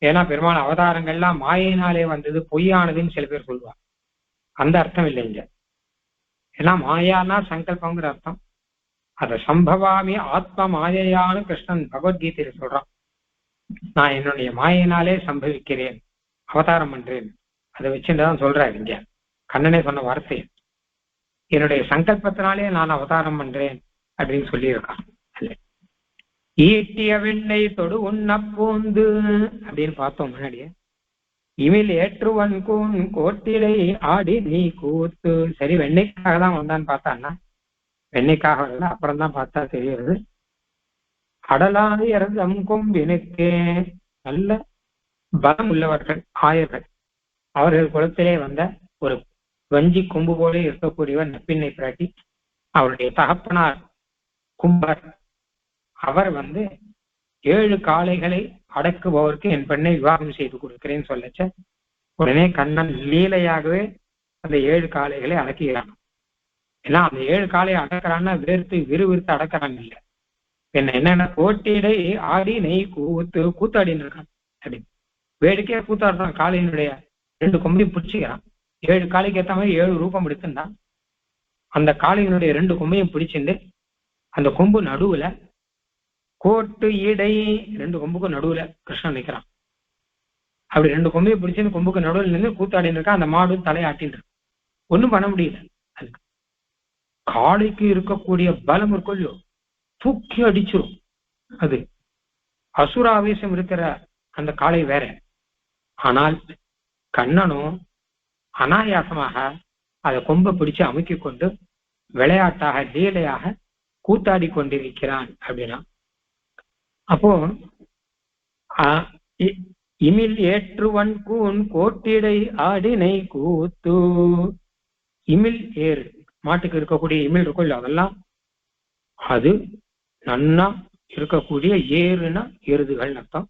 ஏன்னா பெருமாள் அவதாரங்கள்லாம் மாயினாலே வந்தது, பொய்யானதுன்னு சில பேர் சொல்லுவாங்க. அந்த அர்த்தம் இல்லை இங்க. ஏன்னா மாயானா சங்கல்பங்கிற அர்த்தம். அத சம்பவாமி ஆத்ம மாயையான கிருஷ்ணன் பகவத்கீதையில சொல்றான். நான் என்னுடைய மாயினாலே சம்பவிக்கிறேன், அவதாரம் பண்றேன். அதை வச்சுதான் சொல்றாரு இங்க. கண்ணனே சொன்ன வார்த்தை, என்னுடைய சங்கல்பத்தினாலே நான் அவதாரம் பண்றேன் அப்படின்னு சொல்லியிருக்கான். ஈட்டிய வெண்ணை தொடு உண்ண பூந்து அப்படின்னு பார்த்தோம் முன்னாடியே. இமில் ஏற்றுவன் கூன் கோட்டிலை ஆடி நீ கூத்து. சரி, வெண்ணைக்காக தான் வந்தான்னு பார்த்தான்னா வெண்ணைக்காக வரல, அப்புறம் தான் பார்த்தா தெரியுது. அடலாது இறந்தம் கொம்பினுக்கே, நல்ல பலம் உள்ளவர்கள் ஆயர்கள், அவர்கள் குலத்திலே வந்த ஒரு வஞ்சி கொம்பு போல இருக்கக்கூடியவர் நப்பின்னை பிராட்டி. அவருடைய தகப்பனார் கும்பர், அவர் 7 காளைகளை அடக்குபவருக்கு என் பெண்ணை விவாகம் செய்து கொடுக்கிறேன்னு சொல்லச்ச உடனே கண்ணன் லீலையாகவே அந்த 7 காளைகளை அடக்குகிறான். ஏன்னா அந்த 7 காளையை அடக்கிறான்னா வேர்த்து விறுவிறுத்து அடக்கிறான் இல்லை, என்னென்ன கோட்டிடை ஆடி நெய் கூத்தாடின்னு இருக்கான் அப்படின்னு வேடிக்கையா கூத்தாடுறான். காளையினுடைய 2 கொம்பையும் பிடிச்சிக்கிறான். 7 காளைக்கு ஏற்ற மாதிரி 7 ரூபம் எடுத்துட்டான். அந்த காளையினுடைய 2 கொம்பையும் பிடிச்சிட்டு அந்த கொம்பு நடுவுல கோட்டு இடை, 2 கொம்புக்கும் நடுவுல கிருஷ்ணன் நிற்கிறான். அப்படி 2 கொம்பையும் பிடிச்சு கொம்புக்கு நடுவில் நின்று கூத்தாடின்னு இருக்கான். அந்த மாடும் தலையாட்டின்னு இருக்கு. ஒண்ணும் பண்ண முடியல. அதுக்கு காளைக்கு இருக்கக்கூடிய பலம் இருக்கோ தூக்கி அடிச்சிரும். அது அசுராவேசம் இருக்கிற அந்த காளை வேற. ஆனால் கண்ணனும் அனாயாசமாக அதை கொம்பை பிடிச்சு அமுக்கி கொண்டு விளையாட்டாக லீலையாக கூத்தாடி கொண்டிருக்கிறான் அப்படின்னா, அப்போ இமில் ஏற்றுவன் கூன் கோட்டிடை ஆடினை கூத்து. இமில் ஏறு, மாட்டுக்கு இருக்கக்கூடிய இமில் இருக்கும் இல்ல, அதெல்லாம் அது நன்னா இருக்கக்கூடிய ஏறுனா எருதுகள் அர்த்தம்.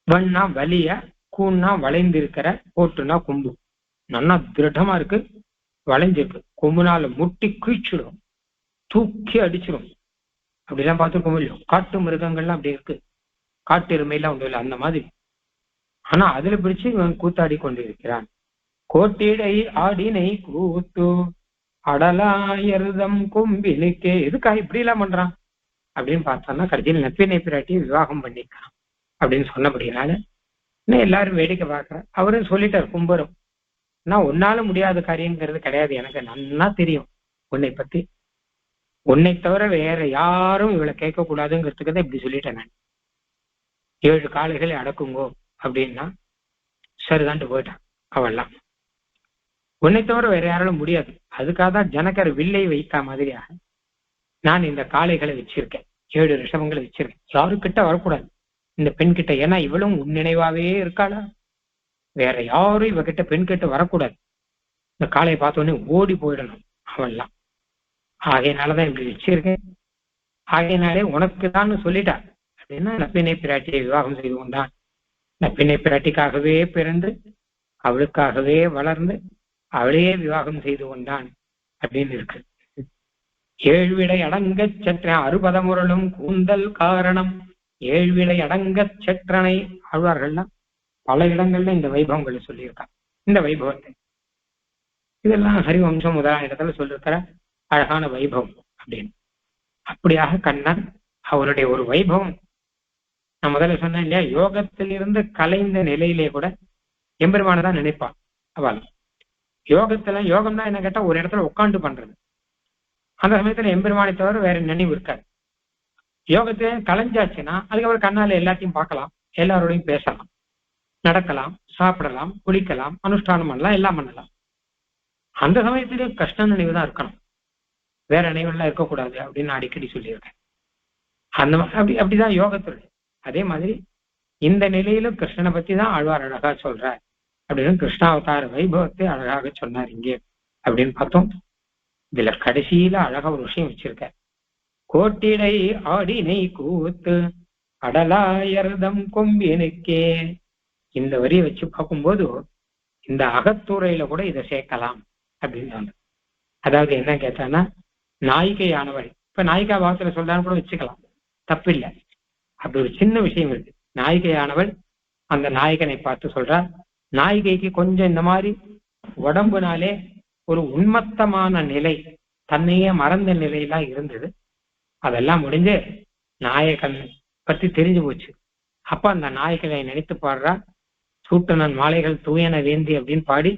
வண்ணா வலிய, கூன்னா வளைந்திருக்கிற, கோட்டுனா கொம்பு நன்னா திருடமா இருக்கு, வளைஞ்சிருக்கு. கொம்புனால முட்டி குயிச்சிடும், தூக்கி அடிச்சிடும். அப்படிலாம் பார்த்துருக்கோம் இல்லையோ, காட்டு மிருகங்கள்லாம் அப்படி இருக்கு, காட்டு எருமையெல்லாம் ஒன்றும் இல்லை அந்த மாதிரி. ஆனா அதுல பிடிச்சு இவன் கூத்தாடி கொண்டு இருக்கிறான். கோட்டிடை ஆடினை கூத்து அடலாயர்தம் கொம்பினுக்கே. எதுக்காக இப்படி எல்லாம் பண்றான் அப்படின்னு பார்த்தோம்னா, கடைசியில் நப்பினை பிராட்டியை விவாகம் பண்ணிக்கிறான் அப்படின்னு சொன்னபடினால இன்னும் எல்லாரும் வேடிக்கை பார்க்கற. அவரும் சொல்லிட்டார் கும்பரும், நான் உன்னால முடியாத காரியங்கிறது கிடையாது, எனக்கு நன்னா தெரியும் உன்னை பத்தி, உன்னை தவிர வேற யாரும் இவளை கேட்க கூடாதுங்கிறதுக்கு தான் இப்படி சொல்லிட்டேன் நான். 7 காளைகளை அடக்குங்கோ அப்படின்னா சரிதான்ட்டு போயிட்டான். அவெல்லாம் உன்னை தவிர வேற யாராலும் முடியாது. அதுக்காக தான் ஜனகர் வில்லை வைத்த மாதிரியாக நான் இந்த காளைகளை வச்சிருக்கேன், 7 ரிஷபங்களை வச்சிருக்கேன். யாருக்கிட்ட வரக்கூடாது இந்த பெண் கிட்ட. ஏன்னா இவளும் உன் நினைவாவே இருக்காளா, வேற யாரும் இவகிட்ட பெண் கிட்ட வரக்கூடாது. இந்த காளையை பார்த்தோன்னே ஓடி போயிடணும் அவெல்லாம். ஆகையினாலதான் இப்படி வச்சிருக்கேன், ஆகையினாலே உனக்கு தான் சொல்லிட்டா அப்படின்னா நப்பினை பிராட்டியை விவாகம் செய்து கொண்டான். நப்பினை பிராட்டிக்காகவே பிறந்து அவளுக்காகவே வளர்ந்து அவளையே விவாகம் செய்து கொண்டான் அப்படின்னு இருக்கு. ஏழ்விடை அடங்கச் செற்ற அறுபதமுரலும் கூந்தல் காரணம் ஏழ்விடை அடங்கச் செற்றனை ஆழ்வார்கள்லாம் பல இடங்கள்ல இந்த வைபவங்களை சொல்லியிருக்காங்க. இந்த வைபவத்தை இதெல்லாம் ஹரிவம்சம் முதலான இடத்துல சொல்லியிருக்கிற அழகான வைபவம் அப்படின்னு. அப்படியாக கண்ணன் அவருடைய ஒரு வைபவம், நான் முதல்ல சொன்னேன் இல்லையா, யோகத்திலிருந்து கலைந்த நிலையிலே கூட எம்பெருமானை தான் நினைப்பான் அவள். யோகத்துல யோகம்னா என்ன கேட்டா ஒரு இடத்துல உட்காந்து பண்றது. அந்த சமயத்துல எம்பெருமானை தவிர வேற நினைவு இருக்காது. யோகத்தை கலைஞ்சாச்சுன்னா அதுக்கப்புறம் கண்ணால எல்லாத்தையும் பார்க்கலாம், எல்லாரோடையும் பேசலாம், நடக்கலாம், சாப்பிடலாம், குளிக்கலாம், அனுஷ்டானம் பண்ணலாம், எல்லாம் பண்ணலாம். அந்த சமயத்திலே கஷ்ட நினைவு தான் இருக்கணும், வேற நினைவுலாம் இருக்கக்கூடாது அப்படின்னு அடிக்கடி சொல்லியிருக்கேன். அந்த அப்படிதான் யோகத்துடைய. அதே மாதிரி இந்த நிலையிலும் கிருஷ்ணனை பத்தி தான் ஆழ்வார் அழகா சொல்றார் அப்படின்னு கிருஷ்ணாவதார வைபவத்தை அழகாக சொன்னார் இங்கே அப்படின்னு பார்த்தோம். இதுல கடைசியில அழகா ஒரு விஷயம் வச்சிருக்க, கோட்டிடை ஆடினை கூத்து அடலாயர்தம் கொம்பினுக்கே. இந்த வரியை வச்சு பார்க்கும்போது இந்த அகத்துறையில கூட இதை சேர்க்கலாம் அப்படின்னு சொன்ன. அதாவது என்ன கேட்டான்னா, நாயிகையானவள், இப்ப நாயிகா பாகத்துல சொல்றான்னு கூட வச்சுக்கலாம், தப்பில்லை. அப்படி ஒரு சின்ன விஷயம் இருக்கு. நாயிகையானவள் அந்த நாயகனை பார்த்து சொல்றார். நாயிகைக்கு கொஞ்சம் இந்த மாதிரி உடம்புனாலே ஒரு உன்மத்தமான நிலை, தன்னையே மறந்த நிலையெல்லாம் இருந்தது. அதெல்லாம் முடிஞ்சு நாயகன் பற்றி தெரிஞ்சு போச்சு. அப்ப அந்த நாயகனை நினைத்து பாடுறா. சூட்டனன் மாலைகள் தூயன வேந்தி அப்படின்னு பாடி,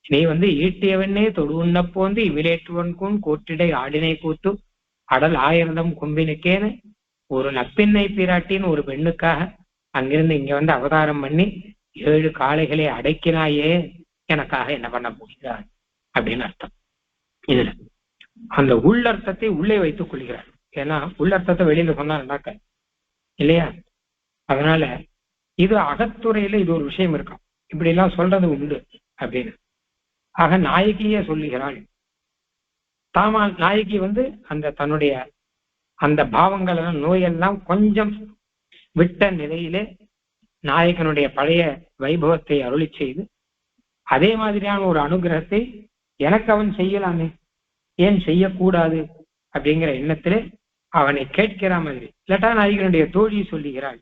நீ ஈட்டியவனே தொடு உண்ண போந்து இவிலேற்றுவன்கூன் கோட்டிடை ஆடினை கூத்து அடல் ஆயிரந்தம் கொம்பினுக்கேன்னு ஒரு நப்பெண்ணை பிராட்டின்னு ஒரு பெண்ணுக்காக அங்கிருந்து இங்க அவதாரம் பண்ணி 7 காளைகளை அடக்கினாயே, எனக்காக என்ன பண்ண போகிறார் அப்படின்னு அர்த்தம். இதுல அந்த உள்ளர்த்தத்தை உள்ளே வைத்துக் கொள்கிறார். ஏன்னா உள்ளர்த்தத்தை வெளியில சொன்னா நடக்க இல்லையா. அதனால இது அகத்துறையில இது ஒரு விஷயம் இருக்கும், இப்படி எல்லாம் சொல்றது உண்டு அப்படின்னு. ஆக நாயகியே சொல்லுகிறாள். தாமா நாயகி அந்த தன்னுடைய அந்த பாவங்கள் எல்லாம் நோயெல்லாம் கொஞ்சம் விட்ட நிலையிலே நாயகனுடைய பழைய வைபவத்தை அருளி செய்து அதே மாதிரியான ஒரு அனுகிரகத்தை எனக்கு அவன் செய்யலாமே, ஏன் செய்யக்கூடாது அப்படிங்கிற எண்ணத்திலே அவனை கேட்கிற மாதிரி. இல்லாட்டா நாயகனுடைய தோழி சொல்லுகிறாள்,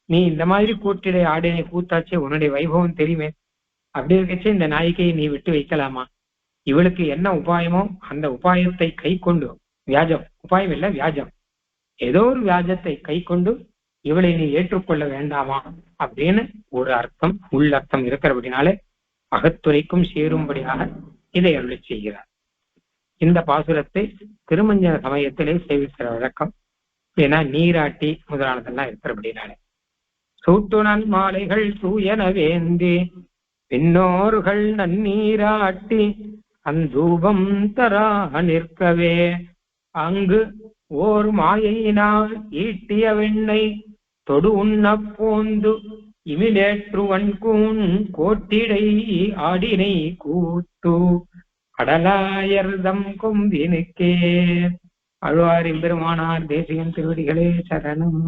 நீ இந்த மாதிரி கூட்டிடை ஆடினை கூத்தாச்சே, உன்னுடைய வைபவம் தெரியுமே, அப்படி இருக்கச்சே இந்த நாயகியை நீ விட்டு வைக்கலாமா? இவளுக்கு என்ன உபாயமோ அந்த உபாயத்தை கை கொண்டு, வியாஜம் உபாயம் இல்லை வியாஜம், ஏதோ ஒரு வியாஜத்தை கை கொண்டு இவளை நீ ஏற்றுக்கொள்ள வேண்டாமா அப்படின்னு ஒரு அர்த்தம், உள்ளர்த்தம் இருக்கிறபடினாலே அகத்துறைக்கும் சேரும்படியாக இதை அருளி செய்கிறார். இந்த பாசுரத்தை திருமஞ்சன சமயத்திலே சேவிக்கிற வழக்கம். ஏன்னா நீராட்டி முதலானதெல்லாம் இருக்கிறபடினாலே. சூட்டுனன் மாலைகள் தூயன வேந்தி பின்னோர்கள் நன்னீராட்டி அந்தூபம் தரா நிற்கவே அங்கு ஓர் மாயினால் ஈட்டிய வெண்ணை தொடு உண்ண போந்து இமிலேற்றுவன்கூன் கோட்டிடை ஆடினை கூத்து கடலாயர்தம் கொம்பினுக்கே. ஆழ்வார் எம்பெருமானார் தேசிகன் திருவடிகளே சரணம்.